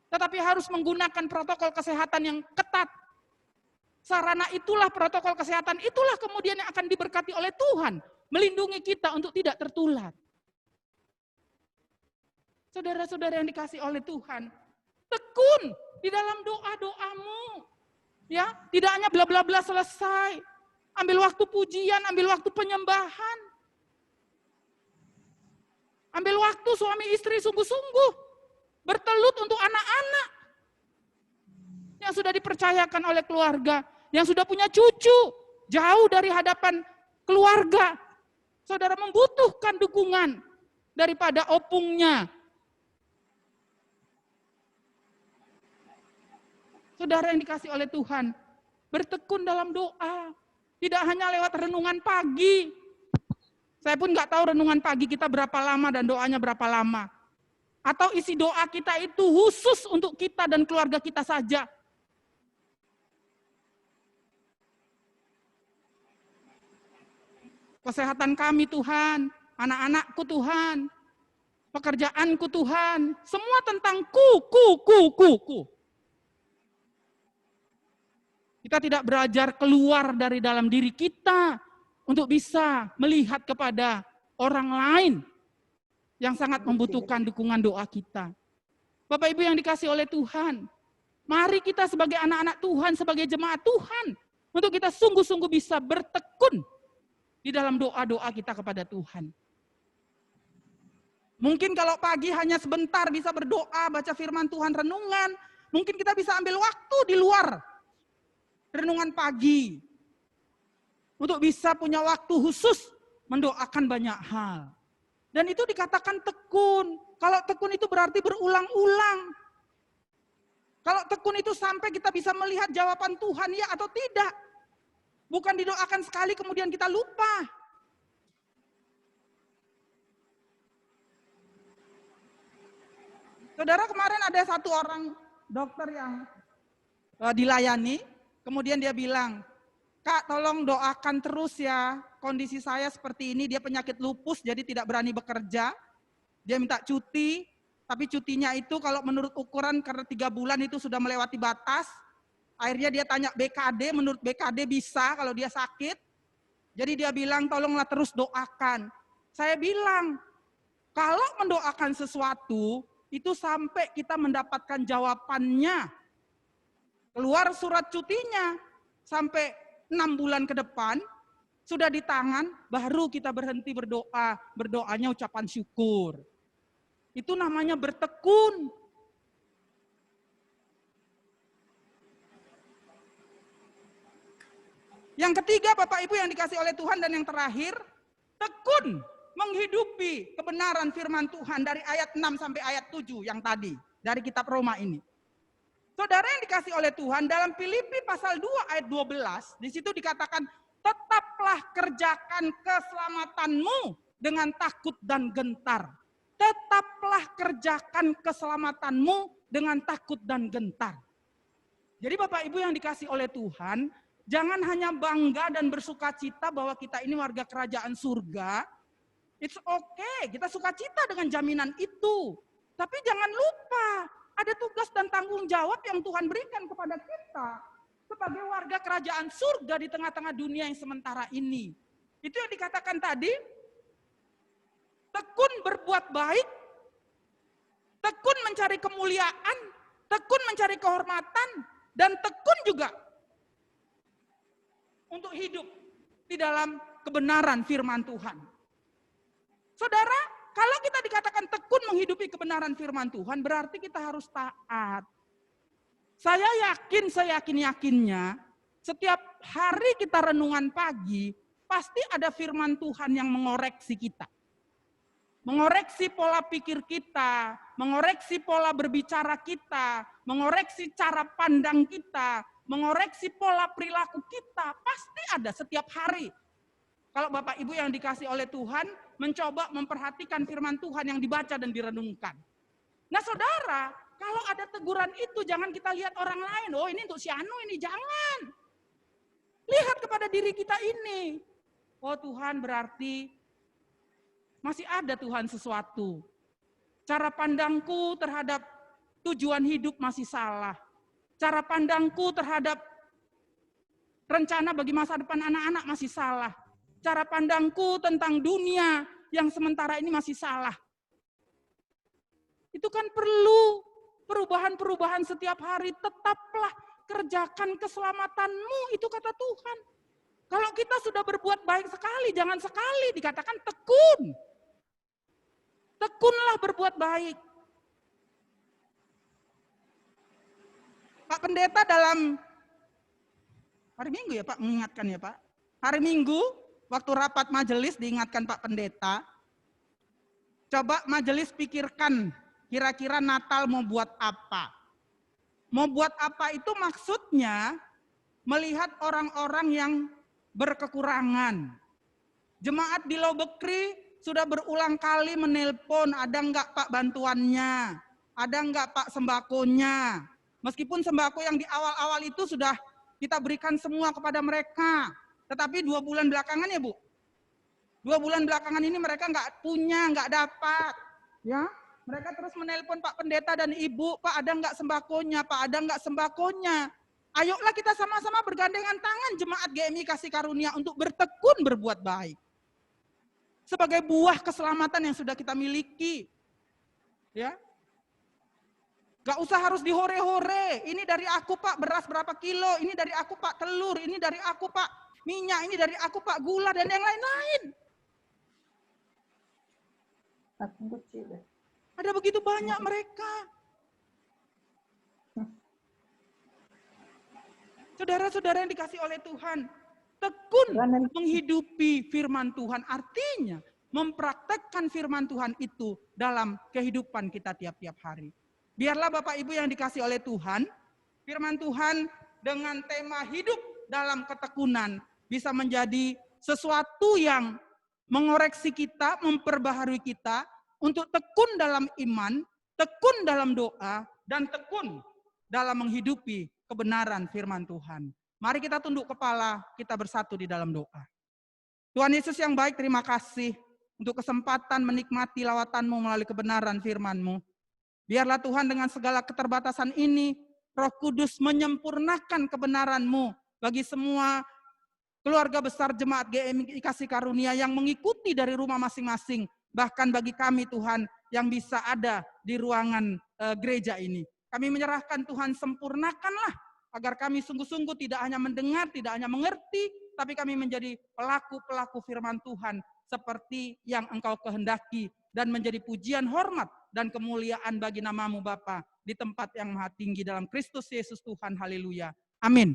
Tetapi harus menggunakan protokol kesehatan yang ketat. Sarana itulah, protokol kesehatan itulah kemudian yang akan diberkati oleh Tuhan, melindungi kita untuk tidak tertular. Saudara-saudara yang dikasih oleh Tuhan, tekun di dalam doa-doamu. Ya, tidak hanya bla bla bla selesai. Ambil waktu pujian, ambil waktu penyembahan. Ambil waktu suami istri sungguh-sungguh bertelut untuk anak-anak yang sudah dipercayakan oleh keluarga, yang sudah punya cucu, jauh dari hadapan keluarga. Saudara membutuhkan dukungan daripada opungnya. Saudara yang dikasih oleh Tuhan, bertekun dalam doa. Tidak hanya lewat renungan pagi. Saya pun nggak tahu renungan pagi kita berapa lama dan doanya berapa lama. Atau isi doa kita itu khusus untuk kita dan keluarga kita saja. Kesehatan kami Tuhan, anak-anakku Tuhan, pekerjaanku Tuhan, semua tentang ku. Kita tidak belajar keluar dari dalam diri kita untuk bisa melihat kepada orang lain yang sangat membutuhkan dukungan doa kita. Bapak Ibu yang dikasih oleh Tuhan, mari kita sebagai anak-anak Tuhan, sebagai jemaat Tuhan, untuk kita sungguh-sungguh bisa bertekun di dalam doa-doa kita kepada Tuhan. Mungkin kalau pagi hanya sebentar bisa berdoa, baca firman Tuhan, renungan, mungkin kita bisa ambil waktu di luar renungan pagi untuk bisa punya waktu khusus mendoakan banyak hal. Dan itu dikatakan tekun. Kalau tekun itu berarti berulang-ulang. Kalau tekun itu sampai kita bisa melihat jawaban Tuhan ya atau tidak. Bukan didoakan sekali kemudian kita lupa. Saudara, kemarin ada satu orang dokter yang dilayani. Kemudian dia bilang, Kak tolong doakan terus ya, kondisi saya seperti ini, dia penyakit lupus jadi tidak berani bekerja. Dia minta cuti, tapi cutinya itu kalau menurut ukuran karena 3 bulan itu sudah melewati batas. Akhirnya dia tanya BKD, menurut BKD bisa kalau dia sakit. Jadi dia bilang tolonglah terus doakan. Saya bilang, kalau mendoakan sesuatu, itu sampai kita mendapatkan jawabannya. Keluar surat cutinya, sampai 6 bulan ke depan, sudah di tangan, baru kita berhenti berdoa. Berdoanya ucapan syukur. Itu namanya bertekun. Yang ketiga, Bapak Ibu yang dikasih oleh Tuhan, dan yang terakhir, tekun menghidupi kebenaran firman Tuhan dari ayat 6 sampai ayat 7 yang tadi, dari kitab Roma ini. Saudara yang dikasih oleh Tuhan, dalam Filipi pasal 2 ayat 12, di situ dikatakan, Tetaplah kerjakan keselamatanmu dengan takut dan gentar. Tetaplah kerjakan keselamatanmu dengan takut dan gentar. Jadi Bapak Ibu yang dikasih oleh Tuhan, jangan hanya bangga dan bersuka cita bahwa kita ini warga kerajaan surga. It's okay, kita suka cita dengan jaminan itu. Tapi jangan lupa, ada tugas dan tanggung jawab yang Tuhan berikan kepada kita sebagai warga kerajaan surga di tengah-tengah dunia yang sementara ini. Itu yang dikatakan tadi, tekun berbuat baik, tekun mencari kemuliaan, tekun mencari kehormatan, dan tekun juga untuk hidup di dalam kebenaran firman Tuhan. Saudara, kalau kita dikatakan tekun menghidupi kebenaran firman Tuhan, berarti kita harus taat. Saya yakinnya, setiap hari kita renungan pagi, pasti ada firman Tuhan yang mengoreksi kita. Mengoreksi pola pikir kita, mengoreksi pola berbicara kita, mengoreksi cara pandang kita, mengoreksi pola perilaku kita, pasti ada setiap hari. Kalau Bapak Ibu yang dikasih oleh Tuhan, mencoba memperhatikan firman Tuhan yang dibaca dan direnungkan. Nah saudara, kalau ada teguran itu jangan kita lihat orang lain, oh ini untuk si Anu ini, jangan. Lihat kepada diri kita ini. Oh Tuhan berarti masih ada Tuhan sesuatu. Cara pandangku terhadap tujuan hidup masih salah. Cara pandangku terhadap rencana bagi masa depan anak-anak masih salah. Cara pandangku tentang dunia yang sementara ini masih salah. Itu kan perlu perubahan-perubahan setiap hari. Tetaplah kerjakan keselamatanmu, itu kata Tuhan. Kalau kita sudah berbuat baik sekali, jangan sekali dikatakan tekun. Tekunlah berbuat baik. Pak Pendeta dalam hari Minggu ya Pak, mengingatkan ya Pak. Hari Minggu, waktu rapat majelis diingatkan Pak Pendeta, coba majelis pikirkan kira-kira Natal mau buat apa. Mau buat apa itu maksudnya melihat orang-orang yang berkekurangan. Jemaat di Lobekri sudah berulang kali menelpon, ada enggak Pak bantuannya, ada enggak Pak sembakonya. Meskipun sembako yang di awal-awal itu sudah kita berikan semua kepada mereka. Tetapi 2 bulan belakangan ya Bu, 2 bulan belakangan ini mereka enggak punya, enggak dapat. Ya, mereka terus menelpon Pak Pendeta dan Ibu, Pak ada enggak sembakonya, Pak ada enggak sembakonya. Ayolah kita sama-sama bergandengan tangan jemaat GMI Kasih Karunia untuk bertekun berbuat baik. Sebagai buah keselamatan yang sudah kita miliki. Ya. Gak usah harus dihore-hore. Ini dari aku Pak beras berapa kilo, ini dari aku Pak telur, ini dari aku Pak minyak, ini dari aku Pak gula, dan yang lain-lain. Ada begitu banyak mereka. Saudara-saudara yang dikasih oleh Tuhan, tekun menghidupi firman Tuhan artinya mempraktekkan firman Tuhan itu dalam kehidupan kita tiap-tiap hari. Biarlah Bapak Ibu yang dikasih oleh Tuhan, firman Tuhan dengan tema hidup dalam ketekunan bisa menjadi sesuatu yang mengoreksi kita, memperbaharui kita untuk tekun dalam iman, tekun dalam doa, dan tekun dalam menghidupi kebenaran firman Tuhan. Mari kita tunduk kepala, kita bersatu di dalam doa. Tuhan Yesus yang baik, terima kasih untuk kesempatan menikmati lawatanmu melalui kebenaran firman-Mu. Biarlah Tuhan dengan segala keterbatasan ini, Roh Kudus menyempurnakan kebenaran-Mu bagi semua keluarga besar jemaat GMI Kasih Karunia yang mengikuti dari rumah masing-masing. Bahkan bagi kami Tuhan yang bisa ada di ruangan gereja ini. Kami menyerahkan Tuhan, sempurnakanlah agar kami sungguh-sungguh tidak hanya mendengar, tidak hanya mengerti, tapi kami menjadi pelaku-pelaku firman Tuhan seperti yang Engkau kehendaki dan menjadi pujian, hormat, dan kemuliaan bagi nama-Mu Bapa di tempat yang maha tinggi dalam Kristus Yesus Tuhan. Haleluya. Amin.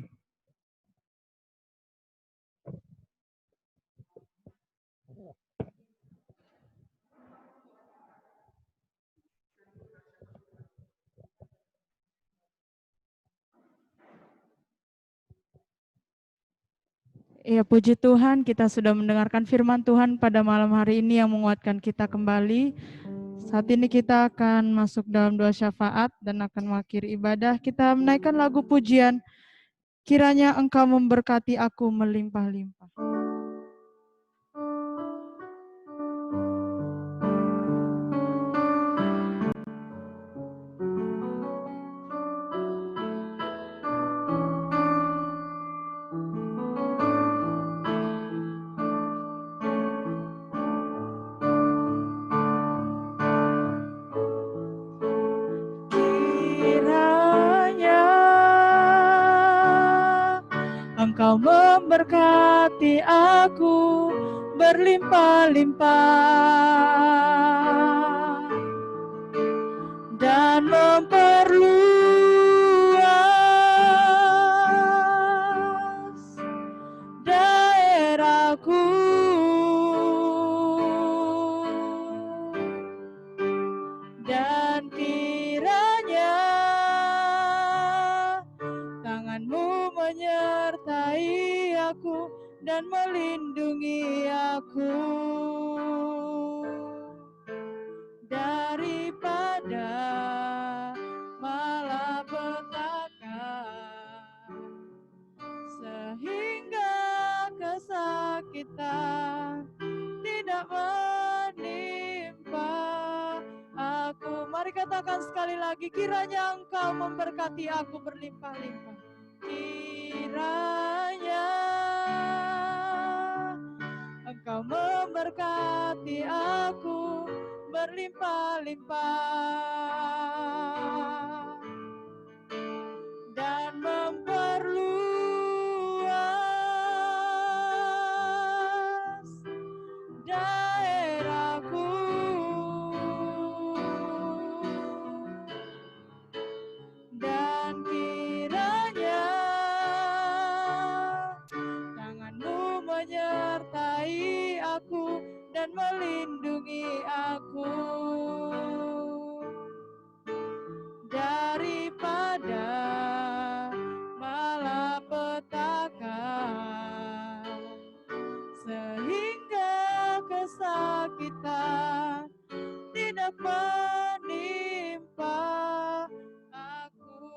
Ya, puji Tuhan, kita sudah mendengarkan firman Tuhan pada malam hari ini yang menguatkan kita kembali. Saat ini kita akan masuk dalam doa syafaat dan akan mengakhiri ibadah. Kita menaikkan lagu pujian, kiranya Engkau memberkati aku melimpah-limpah. Engkau memberkati aku berlimpah-limpah dan memperluas daerahku, dan kiranya tangan-Mu menyertai aku dan melindungi aku daripada malapetaka, sehingga kesakitan tidak menimpa aku. Mari katakan sekali lagi, kiranya Engkau memberkati aku berlimpah-limpah. Kiranya Engkau memberkati aku berlimpah-limpah dan memperluas daerahku, dan kiranya tangan-Mu menyertai aku dan melindungi aku daripada malapetaka, sehingga kesakitan tidak menimpa aku.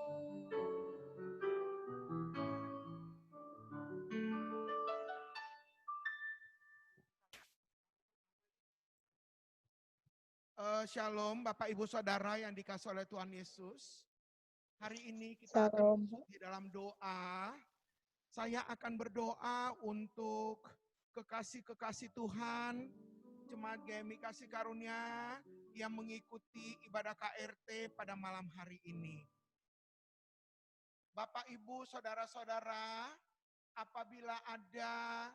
Shalom Bapak Ibu Saudara yang dikasihi oleh Tuhan Yesus. Hari ini kita akan masuk di dalam doa. Saya akan berdoa untuk kekasih-kekasih Tuhan, Jemaat GMI Kasih Karunia yang mengikuti ibadah KRT pada malam hari ini. Bapak Ibu Saudara-saudara, apabila ada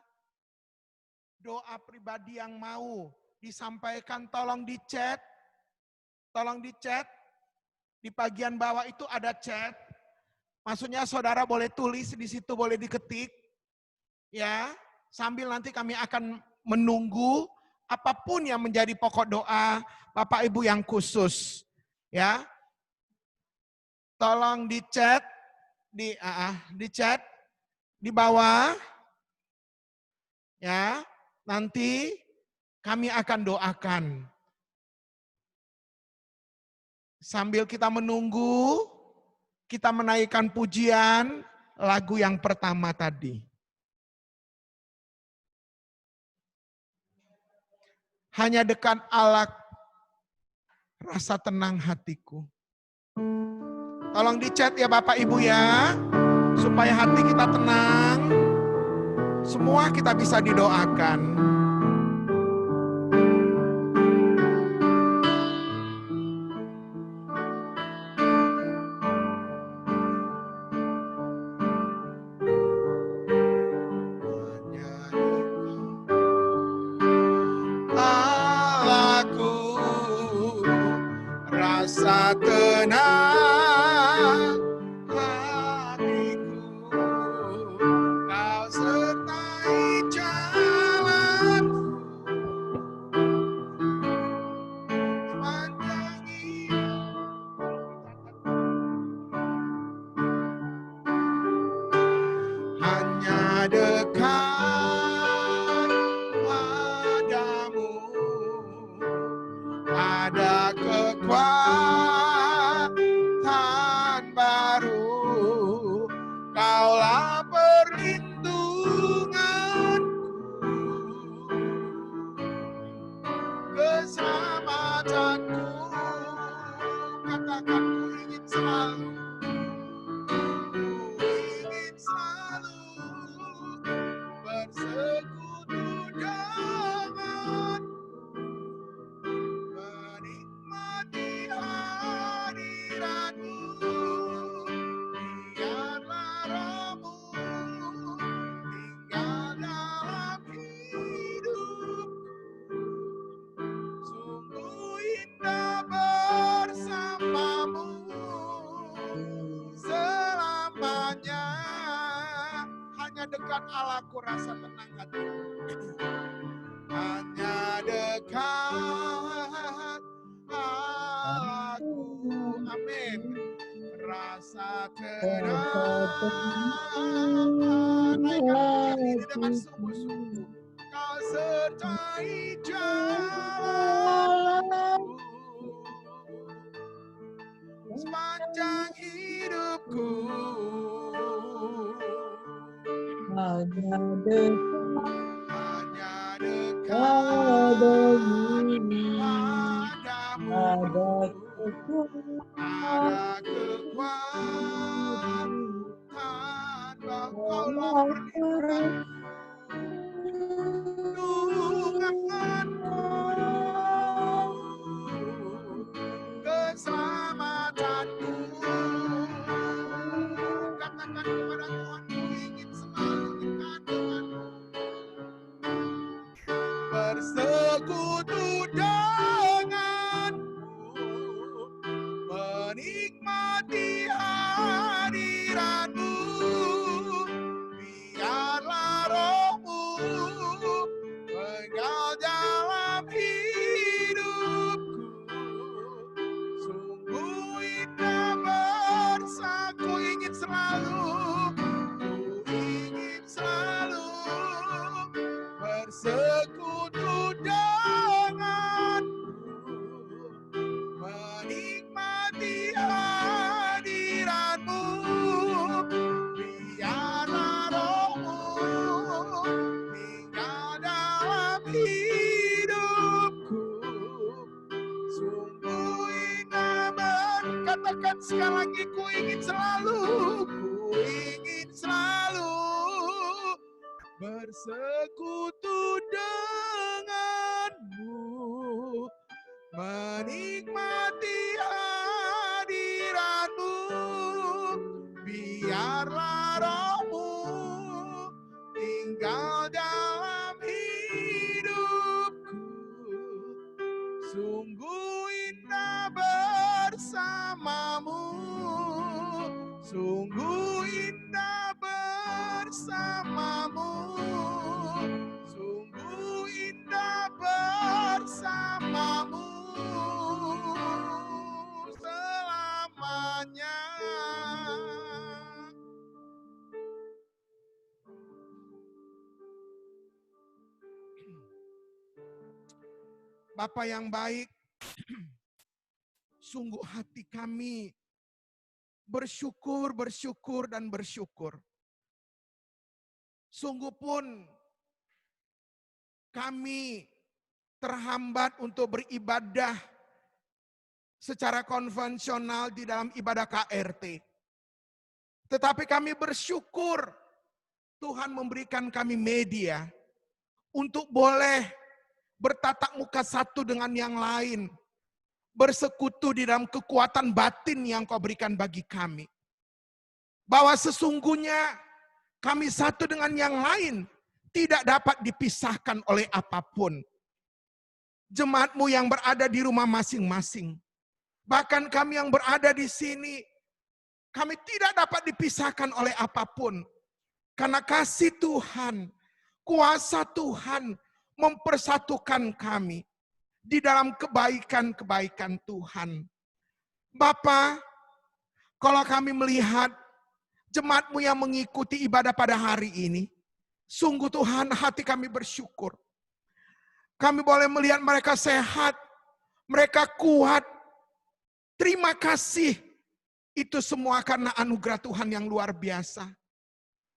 doa pribadi yang mau disampaikan, tolong di chat. Di bagian bawah itu ada chat. Maksudnya saudara boleh tulis di situ, boleh diketik. Ya, sambil nanti kami akan menunggu apapun yang menjadi pokok doa Bapak Ibu yang khusus. Ya. Tolong di chat di chat di bawah. Ya, nanti kami akan doakan. Sambil kita menunggu, kita menaikkan pujian lagu yang pertama tadi. Hanya dekat Allah, rasa tenang hatiku. Tolong dicat ya Bapak Ibu ya, supaya hati kita tenang, semua kita bisa didoakan. Rasa tenang hatiku, Kau sertai jalanku sepanjang hidup. Hanya dekat Katakan ku ingin selalu, ku ingin selalu bersekutu dengan, menikmati hadirat-Mu. Biarlah Roh-Mu tinggal dalam hidup. Sungguh indah bersamamu selamanya. Hanya dekat Allah ku rasa tenang hatiku. Hanya dekat aku, amin. Rasa tenang. Naikkan ini dengan sungguh-sungguh. Kau sertai jalanku sepanjang hidupku. Hanya dekat padamu ada kekuatan, Engkaulah perlindunganku, keselamatanku. Katakan kepada Tuhan, ku ingin selalu dekat denganmu, bersekutu denganmu, menikmati hadirat-Mu. Biarlah Roh-Mu tinggal dalam hidupku. Sungguh indah bersama, ku ingin selalu bersekutu denganmu, menikmati hadirat-Mu. Biarlah Roh-Mu tinggal dalam hidupku. Sungguh indah katakan sekali lagi, ku ingin selalu bersekutu denganmu, menikmati hadirat-Mu. Biarlah Roh-Mu tinggal dalam hidupku. Sungguh indah bersamamu, sungguh indah bersamamu, sungguh indah bersamamu selamanya. Bapa yang baik, sungguh hati kami bersyukur, dan bersyukur. Sungguh pun kami terhambat untuk beribadah secara konvensional di dalam ibadah KRT. Tetapi kami bersyukur Tuhan memberikan kami media untuk boleh bertatap muka satu dengan yang lain, bersekutu di dalam kekuatan batin yang Kau berikan bagi kami. Bahwa sesungguhnya kami satu dengan yang lain tidak dapat dipisahkan oleh apapun. Jemaat-Mu yang berada di rumah masing-masing, bahkan kami yang berada di sini, kami tidak dapat dipisahkan oleh apapun. Karena kasih Tuhan, kuasa Tuhan mempersatukan kami di dalam kebaikan-kebaikan Tuhan. Bapa, kalau kami melihat jemaat-Mu yang mengikuti ibadah pada hari ini, sungguh Tuhan hati kami bersyukur. Kami boleh melihat mereka sehat, mereka kuat. Terima kasih. Itu semua karena anugerah Tuhan yang luar biasa.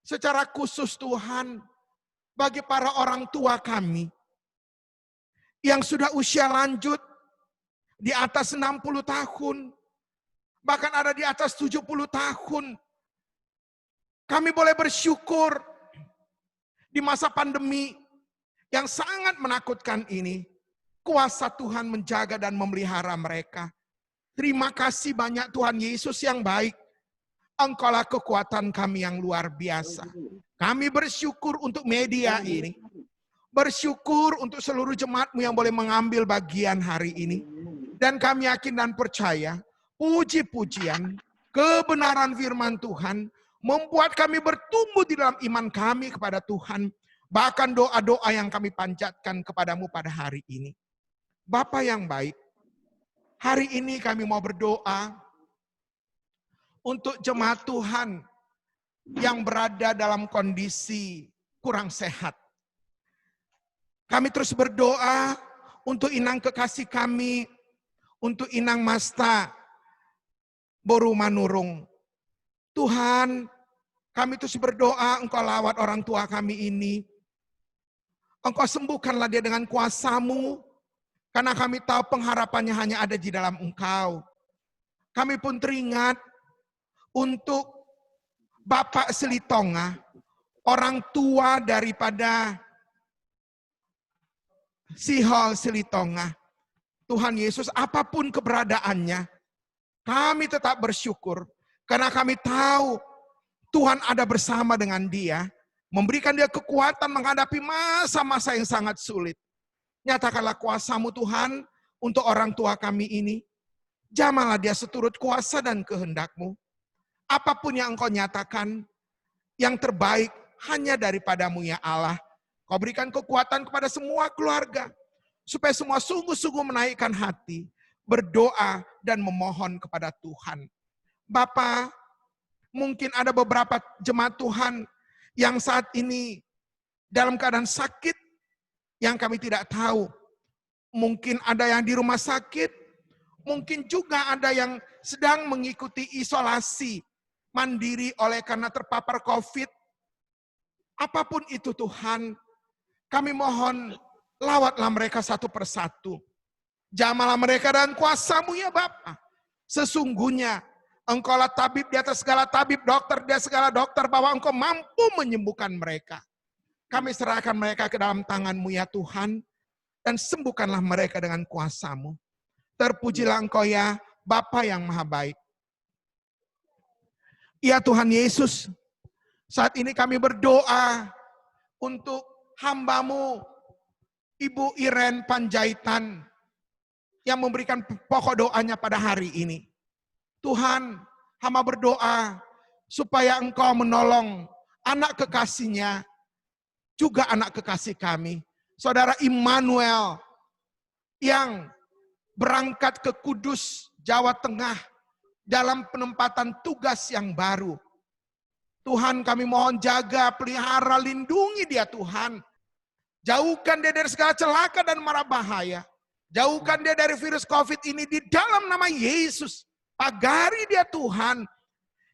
Secara khusus Tuhan, bagi para orang tua kami yang sudah usia lanjut di atas 60 tahun, bahkan ada di atas 70 tahun. Kami boleh bersyukur di masa pandemi yang sangat menakutkan ini. Kuasa Tuhan menjaga dan memelihara mereka. Terima kasih banyak Tuhan Yesus yang baik. Engkaulah kekuatan kami yang luar biasa. Kami bersyukur untuk media ini. Bersyukur untuk seluruh jemaat-Mu yang boleh mengambil bagian hari ini. Dan kami yakin dan percaya, puji-pujian, kebenaran firman Tuhan, membuat kami bertumbuh di dalam iman kami kepada Tuhan. Bahkan doa-doa yang kami panjatkan kepadamu pada hari ini. Bapa yang baik, hari ini kami mau berdoa untuk jemaat Tuhan yang berada dalam kondisi kurang sehat. Kami terus berdoa untuk inang kekasih kami, untuk inang Masta Boru Manurung. Tuhan, kami terus berdoa, Engkau lawat orang tua kami ini. Engkau sembuhkanlah dia dengan kuasa-Mu, karena kami tahu pengharapannya hanya ada di dalam Engkau. Kami pun teringat untuk Bapak Selitonga, orang tua daripada Sihol Selitonga. Tuhan Yesus, apapun keberadaannya, kami tetap bersyukur. Karena kami tahu Tuhan ada bersama dengan dia, memberikan dia kekuatan menghadapi masa-masa yang sangat sulit. Nyatakanlah kuasa-Mu Tuhan untuk orang tua kami ini. Jamalah dia seturut kuasa dan kehendak-Mu. Apapun yang Engkau nyatakan, yang terbaik hanya daripada-Mu ya Allah. Kau berikan kekuatan kepada semua keluarga, supaya semua sungguh-sungguh menaikkan hati, berdoa dan memohon kepada Tuhan. Bapa, mungkin ada beberapa jemaat Tuhan yang saat ini dalam keadaan sakit, yang kami tidak tahu. Mungkin ada yang di rumah sakit, mungkin juga ada yang sedang mengikuti isolasi mandiri oleh karena terpapar COVID. Apapun itu Tuhan, kami mohon lawatlah mereka satu persatu. Jamalah mereka dan kuasa-Mu ya Bapa. Sesungguhnya Engkaulah tabib di atas segala tabib, dokter di atas segala dokter, bahwa Engkau mampu menyembuhkan mereka. Kami serahkan mereka ke dalam tangan-Mu ya Tuhan, dan sembuhkanlah mereka dengan kuasa-Mu. Terpujilah Engkau ya Bapa yang maha baik. Ya Tuhan Yesus, saat ini kami berdoa untuk hamba-Mu, Ibu Iren Panjaitan, yang memberikan pokok doanya pada hari ini. Tuhan, hamba berdoa supaya Engkau menolong anak kekasihnya, juga anak kekasih kami, Saudara Immanuel, yang berangkat ke Kudus, Jawa Tengah, dalam penempatan tugas yang baru. Tuhan, kami mohon jaga, pelihara, lindungi dia Tuhan. Jauhkan dia dari segala celaka dan mara bahaya. Jauhkan dia dari virus COVID ini di dalam nama Yesus. Pagari dia Tuhan.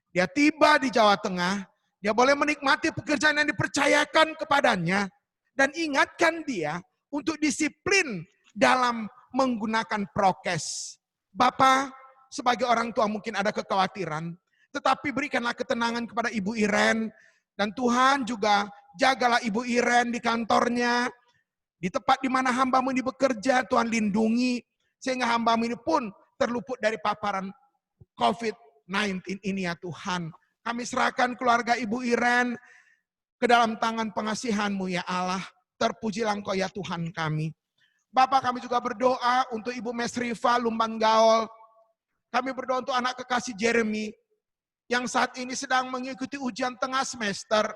Dia tiba di Jawa Tengah, dia boleh menikmati pekerjaan yang dipercayakan kepadanya. Dan ingatkan dia untuk disiplin dalam menggunakan prokes. Bapak, sebagai orang tua mungkin ada kekhawatiran, tetapi berikanlah ketenangan kepada Ibu Iren. Dan Tuhan juga jagalah Ibu Iren di kantornya, di tempat di mana hamba-Mu ini bekerja, Tuhan lindungi, sehingga hamba-Mu ini pun terluput dari paparan COVID-19 ini ya Tuhan. Kami serahkan keluarga Ibu Iren ke dalam tangan pengasihan-Mu ya Allah. Terpujilah Engkau ya Tuhan kami. Bapak, kami juga berdoa untuk Ibu Mesrifa Lumban Gaol. Kami berdoa untuk anak kekasih Jeremy yang saat ini sedang mengikuti ujian tengah semester.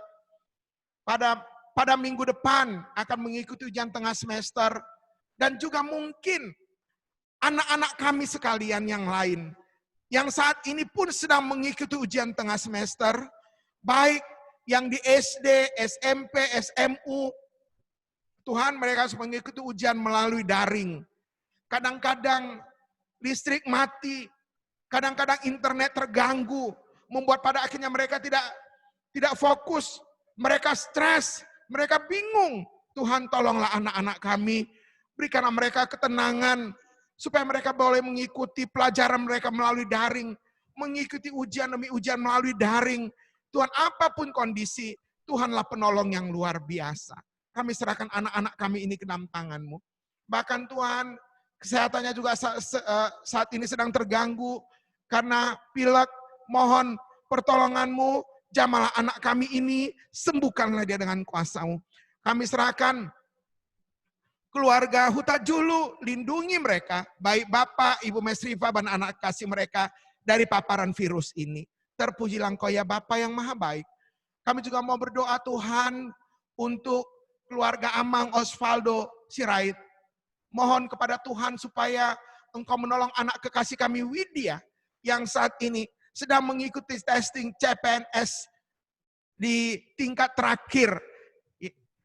Pada minggu depan akan mengikuti ujian tengah semester. Dan juga mungkin anak-anak kami sekalian yang lain yang saat ini pun sedang mengikuti ujian tengah semester, baik yang di SD, SMP, SMU. Tuhan, mereka harus mengikuti ujian melalui daring. Kadang-kadang listrik mati, kadang-kadang internet terganggu, membuat pada akhirnya mereka tidak fokus, mereka stres, mereka bingung. Tuhan, tolonglah anak-anak kami, berikanlah mereka ketenangan, supaya mereka boleh mengikuti pelajaran mereka melalui daring. mengikuti ujian demi ujian melalui daring. Tuhan, apapun kondisi, Tuhanlah penolong yang luar biasa. Kami serahkan anak-anak kami ini ke dalam tangan-Mu. Bahkan Tuhan, kesehatannya juga saat ini sedang terganggu karena pilek. Mohon pertolongan-Mu, jamahlah anak kami ini, sembuhkanlah dia dengan kuasa-Mu. Kami serahkan keluarga Huta Julu, lindungi mereka, baik Bapak, Ibu Mesrifa, dan anak kasih mereka dari paparan virus ini. Terpujilah Engkau ya Bapa yang maha baik. Kami juga mau berdoa Tuhan untuk keluarga Amang Osvaldo Sirait. Mohon kepada Tuhan supaya Engkau menolong anak kekasih kami Widya yang saat ini sedang mengikuti testing CPNS di tingkat terakhir.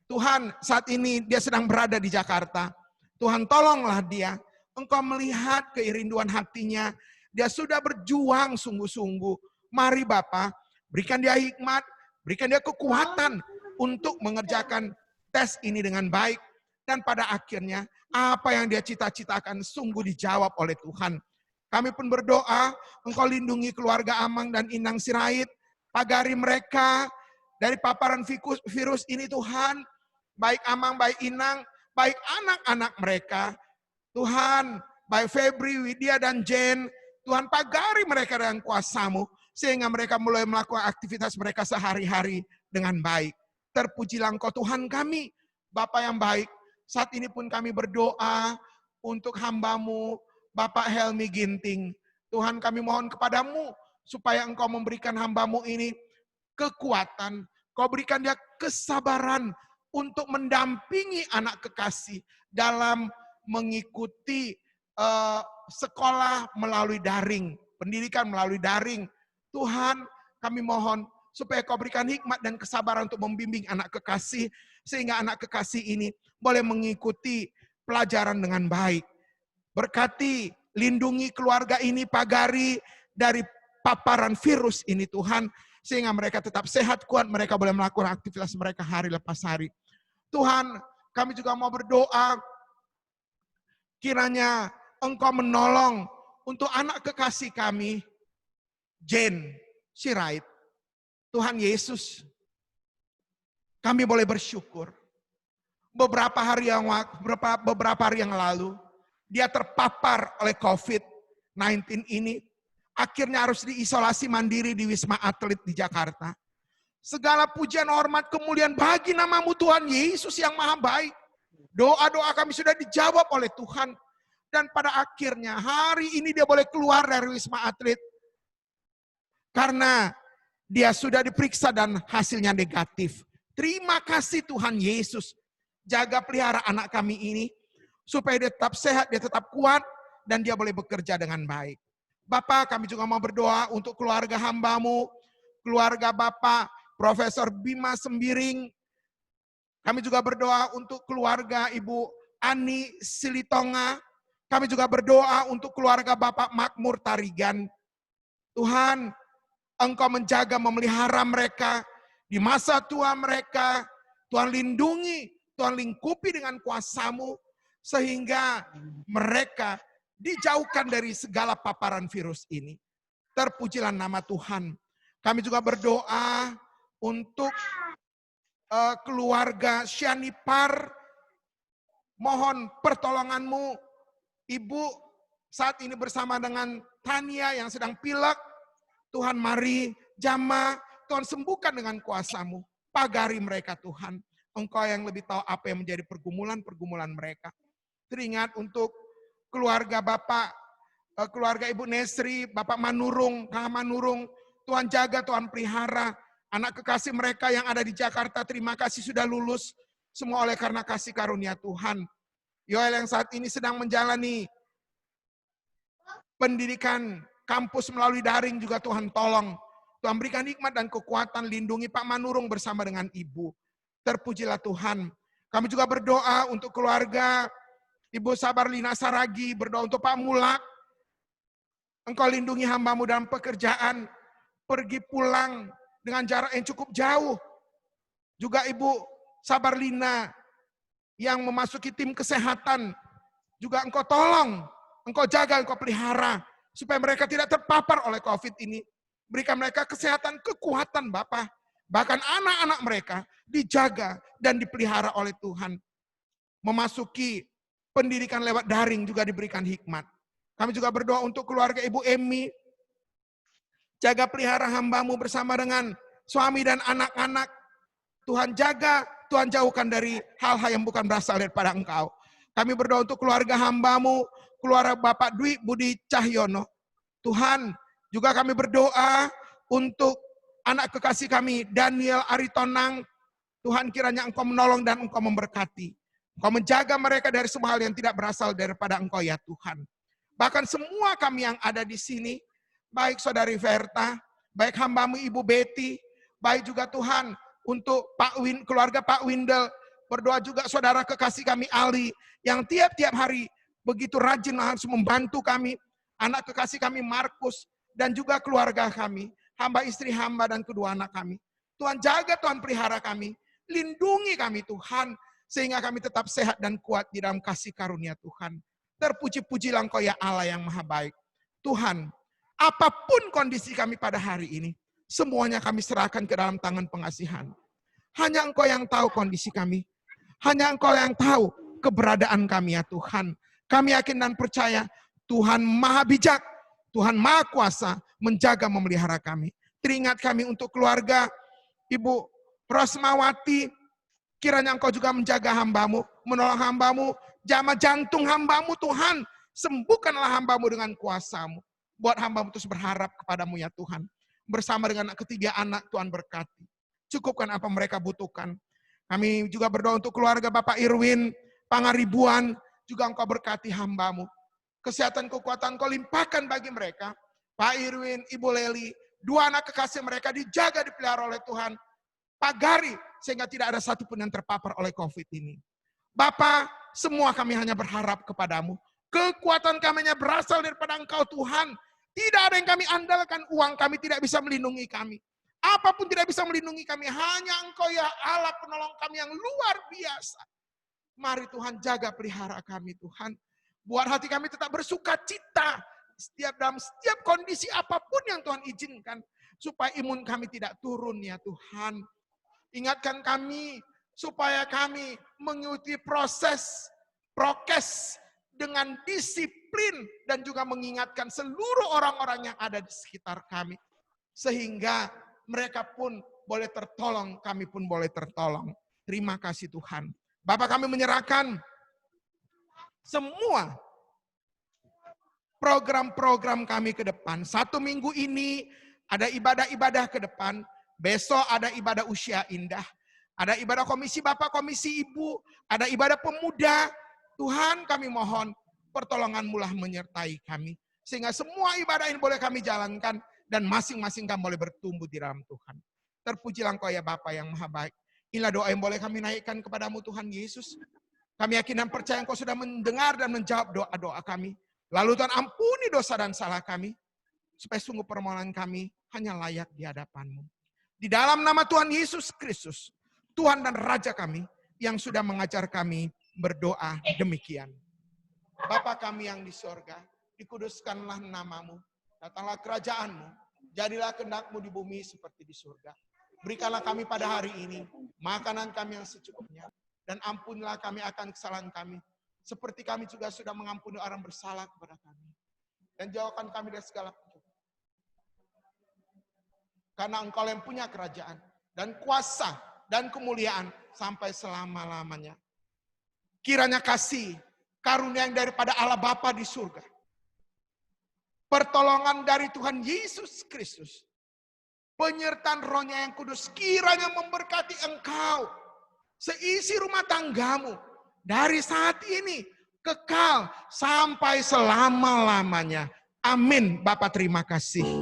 Tuhan, saat ini dia sedang berada di Jakarta. Tuhan, tolonglah dia. Engkau melihat keirinduan hatinya. Dia sudah berjuang sungguh-sungguh. Mari Bapa, berikan dia hikmat, berikan dia kekuatan untuk mengerjakan tes ini dengan baik. Dan pada akhirnya, apa yang dia cita-citakan sungguh dijawab oleh Tuhan. Kami pun berdoa, Engkau lindungi keluarga Amang dan Inang Sirait, pagari mereka dari paparan virus ini Tuhan, baik Amang, baik Inang, baik anak-anak mereka. Tuhan, baik Febri, Widya, dan Jen, Tuhan pagari mereka dengan kuasa-Mu, sehingga mereka mulai melakukan aktivitas mereka sehari-hari dengan baik. Terpujilah Engkau Tuhan kami, Bapa yang baik. Saat ini pun kami berdoa untuk hamba-Mu, Bapak Helmi Ginting. Tuhan, kami mohon kepadamu supaya Engkau memberikan hamba-Mu ini kekuatan. Kau berikan dia kesabaran untuk mendampingi anak kekasih dalam mengikuti sekolah melalui daring, pendidikan melalui daring. Tuhan, kami mohon supaya Kau berikan hikmat dan kesabaran untuk membimbing anak kekasih, sehingga anak kekasih ini boleh mengikuti pelajaran dengan baik. Berkati, lindungi keluarga ini, pagari dari paparan virus ini Tuhan, sehingga mereka tetap sehat, kuat, mereka boleh melakukan aktivitas mereka hari lepas hari. Tuhan, kami juga mau berdoa, kiranya Engkau menolong untuk anak kekasih kami, Jen Sirait. Tuhan Yesus, kami boleh bersyukur. Beberapa hari yang lalu, dia terpapar oleh COVID-19 ini, akhirnya harus diisolasi mandiri di Wisma Atlet di Jakarta. Segala pujian, hormat, kemuliaan bagi nama-Mu Tuhan Yesus yang maha baik. Doa-doa kami sudah dijawab oleh Tuhan. Dan pada akhirnya hari ini dia boleh keluar dari Wisma Atlet. Karena dia sudah diperiksa dan hasilnya negatif. Terima kasih Tuhan Yesus. Jaga pelihara anak kami ini. Supaya dia tetap sehat, dia tetap kuat, dan dia boleh bekerja dengan baik. Bapak, kami juga mau berdoa untuk keluarga hamba-Mu, keluarga Bapak Profesor Bima Sembiring. Kami juga berdoa untuk keluarga Ibu Ani Silitonga. Kami juga berdoa untuk keluarga Bapak Makmur Tarigan. Tuhan, Engkau menjaga, memelihara mereka di masa tua mereka. Tuhan lindungi, Tuhan lingkupi dengan kuasa-Mu, sehingga mereka dijauhkan dari segala paparan virus ini. Terpujilah nama Tuhan. Kami juga berdoa untuk keluarga Syanipar. Mohon pertolongan-Mu. Ibu saat ini bersama dengan Tania yang sedang pilek. Tuhan mari jamah, Tuhan sembuhkan dengan kuasa-Mu. Pagari mereka Tuhan. Engkau yang lebih tahu apa yang menjadi pergumulan-pergumulan mereka. Teringat untuk keluarga Bapak, keluarga Ibu Nesri, Bapak Manurung, Kang Manurung. Tuhan jaga, Tuhan pelihara. Anak kekasih mereka yang ada di Jakarta, terima kasih sudah lulus. Semua oleh karena kasih karunia Tuhan. Yoel yang saat ini sedang menjalani pendidikan kampus melalui daring juga Tuhan tolong. Tuhan berikan hikmat dan kekuatan, lindungi Pak Manurung bersama dengan Ibu. Terpujilah Tuhan. Kami juga berdoa untuk keluarga Ibu Sabarlina Saragi, berdoa untuk Pak Mulak. Engkau lindungi hamba-Mu dalam pekerjaan, pergi pulang dengan jarak yang cukup jauh. Juga Ibu Sabarlina yang memasuki tim kesehatan, juga Engkau tolong, Engkau jaga, Engkau pelihara. supaya mereka tidak terpapar oleh COVID ini. Berikan mereka kesehatan, kekuatan Bapa. Bahkan anak-anak mereka dijaga dan dipelihara oleh Tuhan. Memasuki pendidikan lewat daring juga diberikan hikmat. Kami juga berdoa untuk keluarga Ibu Emi. Jaga pelihara hamba-Mu bersama dengan suami dan anak-anak. Tuhan jaga, Tuhan jauhkan dari hal-hal yang bukan berasal daripada Engkau. Kami berdoa untuk keluarga hamba-Mu, keluarga Bapak Dwi Budi Cahyono. Tuhan, juga kami berdoa untuk anak kekasih kami, Daniel Aritonang. Tuhan, kiranya Engkau menolong dan Engkau memberkati. Engkau menjaga mereka dari semua hal yang tidak berasal daripada Engkau ya Tuhan. Bahkan semua kami yang ada di sini, baik Saudari Verta, baik hamba-Mu Ibu Betty, baik juga Tuhan untuk keluarga Pak Windel, berdoa juga saudara kekasih kami Ali, yang tiap-tiap hari begitu rajin harus membantu kami, anak kekasih kami Markus, dan juga keluarga kami, hamba istri hamba dan kedua anak kami. Tuhan jaga, Tuhan pelihara kami, lindungi kami Tuhan, sehingga kami tetap sehat dan kuat di dalam kasih karunia Tuhan. Terpuji-pujilah Engkau ya Allah yang maha baik. Tuhan, apapun kondisi kami pada hari ini, semuanya kami serahkan ke dalam tangan pengasihan. Hanya Engkau yang tahu kondisi kami. Hanya Engkau yang tahu keberadaan kami ya Tuhan. Kami yakin dan percaya Tuhan maha bijak, Tuhan maha kuasa menjaga memelihara kami. Teringat kami untuk keluarga Ibu Rosmawati. Kiranya Engkau juga menjaga hamba-Mu, menolong hamba-Mu, jamah jantung hamba-Mu Tuhan. Sembuhkanlah hamba-Mu dengan kuasa-Mu. Buat hamba-Mu terus berharap kepadamu ya Tuhan. Bersama dengan ketiga anak Tuhan berkati. Cukupkan apa mereka butuhkan. Kami juga berdoa untuk keluarga Bapak Irwin, Pangaribuan, juga Engkau berkati hamba-Mu. Kesehatan kekuatan Engkau limpahkan bagi mereka. Pak Irwin, Ibu Leli, dua anak kekasih mereka dijaga, dipelihara oleh Tuhan. Pagari, sehingga tidak ada satupun yang terpapar oleh COVID ini. Bapa, semua kami hanya berharap kepadamu. Kekuatan kami hanya berasal daripada Engkau Tuhan. Tidak ada yang kami andalkan, uang kami tidak bisa melindungi kami. Apapun tidak bisa melindungi kami, hanya Engkau ya Allah penolong kami yang luar biasa. Mari Tuhan jaga pelihara kami Tuhan. Buat hati kami tetap bersuka cita dalam setiap kondisi apapun yang Tuhan izinkan. Supaya imun kami tidak turun ya Tuhan. Ingatkan kami supaya kami mengikuti prokes dengan disiplin dan juga mengingatkan seluruh orang-orang yang ada di sekitar kami. Sehingga mereka pun boleh tertolong, kami pun boleh tertolong. Terima kasih Tuhan. Bapak kami menyerahkan semua program-program kami ke depan. 1 minggu ini ada ibadah-ibadah ke depan. Besok ada ibadah usia indah. Ada ibadah komisi Bapak, komisi Ibu. Ada ibadah pemuda. Tuhan kami mohon pertolongan-Mu lah menyertai kami. Sehingga semua ibadah ini boleh kami jalankan. Dan masing-masing kami boleh bertumbuh di dalam Tuhan. Terpujilah Engkau ya Bapa yang maha baik. Inilah doa yang boleh kami naikkan kepadamu Tuhan Yesus. Kami yakin dan percaya Engkau sudah mendengar dan menjawab doa-doa kami. Lalu Tuhan ampuni dosa dan salah kami. Supaya sungguh permohonan kami hanya layak di hadapan-Mu. Di dalam nama Tuhan Yesus Kristus. Tuhan dan Raja kami yang sudah mengajar kami berdoa demikian. Bapa kami yang di sorga, dikuduskanlah nama-Mu. Datanglah kerajaan-Mu, jadilah kehendak-Mu di bumi seperti di surga. Berikanlah kami pada hari ini makanan kami yang secukupnya. Dan ampunilah kami akan kesalahan kami. Seperti kami juga sudah mengampuni orang bersalah kepada kami. Dan jauhkan kami dari segala penyakit. Karena Engkau yang punya kerajaan dan kuasa dan kemuliaan sampai selama-lamanya. Kiranya kasih, karunia yang daripada Allah Bapa di surga. Pertolongan dari Tuhan Yesus Kristus. Penyertaan Roh-Nya yang kudus kiranya memberkati engkau. Seisi rumah tanggamu. Dari saat ini kekal sampai selama-lamanya. Amin. Bapak terima kasih.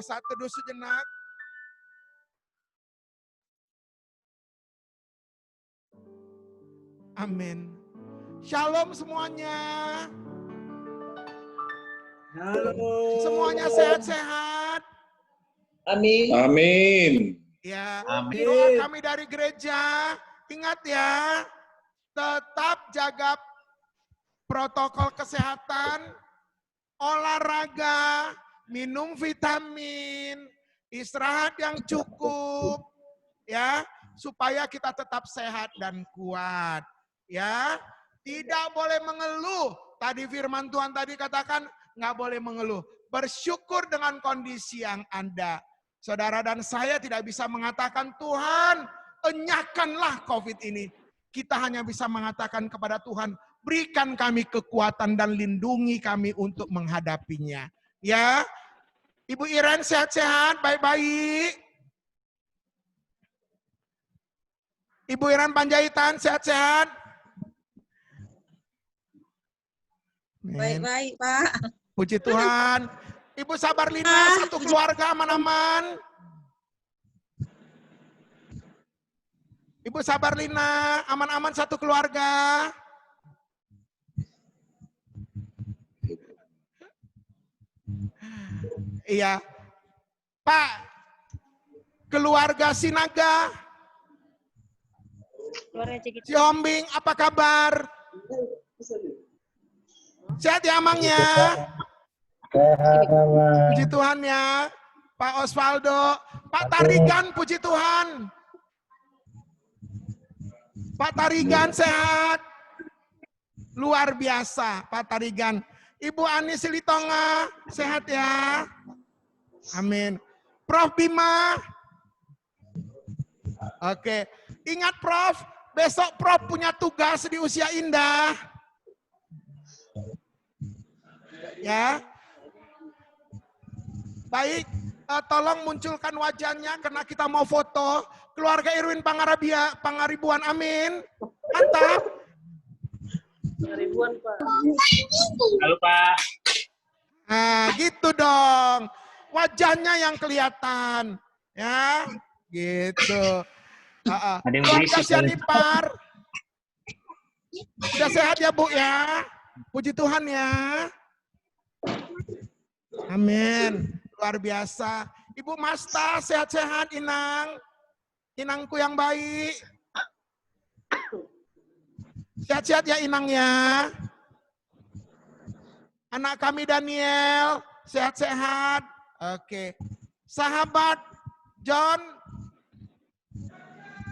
saat teduh sejenak. Amin. Shalom semuanya. Semuanya sehat-sehat. Amin. Amin. Ya, Amin. doa kami dari gereja, ingat ya, tetap jaga protokol kesehatan, olahraga, minum vitamin, istirahat yang cukup, ya, supaya kita tetap sehat dan kuat, ya. Tidak boleh mengeluh. Tadi firman Tuhan tadi katakan nggak boleh mengeluh. Bersyukur dengan kondisi yang ada. Saudara dan saya tidak bisa mengatakan, Tuhan, enyahkanlah COVID ini. Kita hanya bisa mengatakan kepada Tuhan, berikan kami kekuatan dan lindungi kami untuk menghadapinya. Ya, Ibu Iren sehat-sehat, baik-baik. Ibu Iren Panjaitan sehat-sehat. Baik-baik, Pak. Puji Tuhan. Ibu Sabar Lina, satu keluarga aman-aman. Ibu Sabar Lina, aman-aman satu keluarga. Iya. Pak, keluarga Sinaga. Siombing, apa kabar? Sehat ya Amangnya? Puji Tuhan ya. Pak Osvaldo, Pak Tarigan, puji Tuhan. Pak Tarigan sehat. Luar biasa Pak Tarigan. Ibu Ani Silitonga sehat ya. Amin. Prof Bima. Oke. Ingat Prof, besok Prof punya tugas di Usia Indah. Ya. Baik, tolong munculkan wajahnya karena kita mau foto. Keluarga Irwin Pangaribuan, amin. Mantap. Pangaribuan, Pak. Halo Pak. Nah, gitu dong. Wajahnya yang kelihatan. Ya, gitu. Ada yang Keluarga berisik. Sianipar. Sudah sehat ya Bu ya? Puji Tuhan ya. Amin. Luar biasa. Ibu Masta sehat-sehat Inang. Inangku yang baik. Sehat-sehat ya Inang ya. Anak kami Daniel sehat-sehat. Oke. Sahabat John.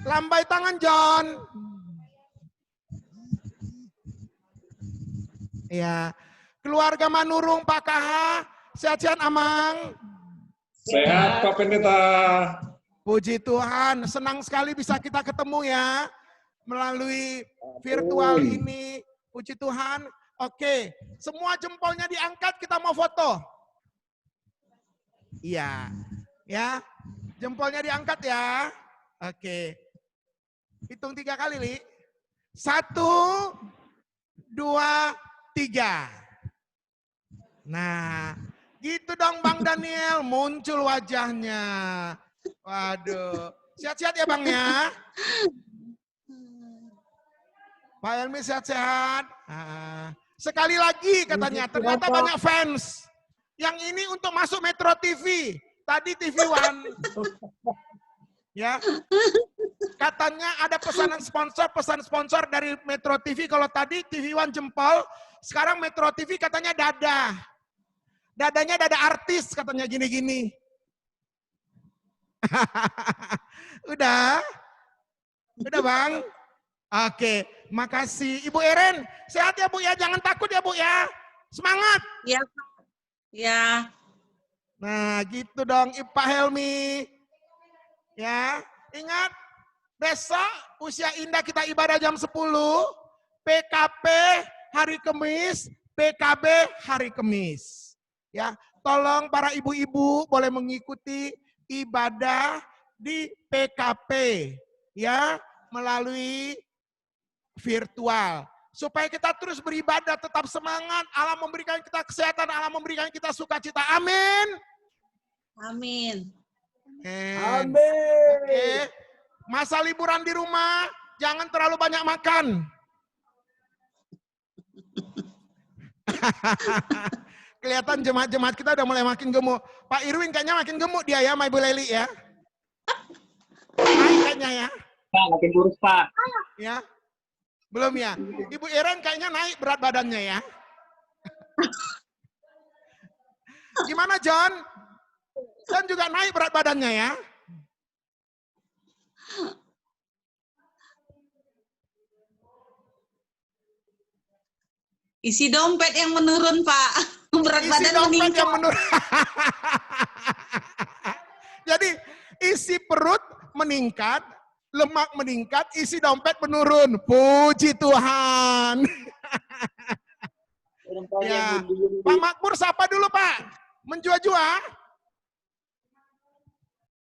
Lambai tangan John. Ya. Keluarga Manurung Pak KH. Sehat-sehat Amang. Sehat Pak Pendeta. Puji Tuhan, senang sekali bisa kita ketemu ya melalui virtual ini. Puji Tuhan. Oke, semua jempolnya diangkat, kita mau foto. Iya, ya, jempolnya diangkat ya. Oke, hitung 3 kali, Li. 1, 2, 3. Nah, gitu dong Bang Daniel, muncul wajahnya. Waduh, sehat-sehat ya Bang ya. Pak Helmi sehat-sehat. Sekali lagi katanya, ternyata banyak fans. Yang ini untuk masuk Metro TV. Tadi TV One. Ya. Katanya ada pesan sponsor dari Metro TV. Kalau tadi TV One jempol, sekarang Metro TV katanya dada. Dadanya dada artis katanya gini-gini. Udah? Udah Bang? Oke, makasih. Ibu Eren, sehat ya Bu ya? Jangan takut ya Bu ya? Semangat! Ya, Pak. Ya. Nah gitu dong Pak Helmi. Ya, ingat besok Usia Indah kita ibadah jam 10. PKP hari Kamis, PKB hari Kamis. Ya, tolong para ibu-ibu boleh mengikuti ibadah di PKP ya melalui virtual supaya kita terus beribadah tetap semangat. Allah memberikan kita kesehatan, Allah memberikan kita sukacita. Amin. Amin. Amin. Oke. Masa liburan di rumah, jangan terlalu banyak makan. Kelihatan jemaat-jemaat kita udah mulai makin gemuk. Pak Irwin kayaknya makin gemuk dia ya, sama Ibu Leli ya. Naik kayaknya ya. Pak, makin kurus, Pak. Ya. Belum ya. Ibu Iren kayaknya naik berat badannya ya. Gimana John? John juga naik berat badannya ya. Isi dompet yang menurun, Pak. Berat Isi badan dompet meningkat. yang menurun. Jadi isi perut meningkat, lemak meningkat, isi dompet menurun. Puji Tuhan. Ya. Pak Makmur sapa dulu Pak. Menjua-jua.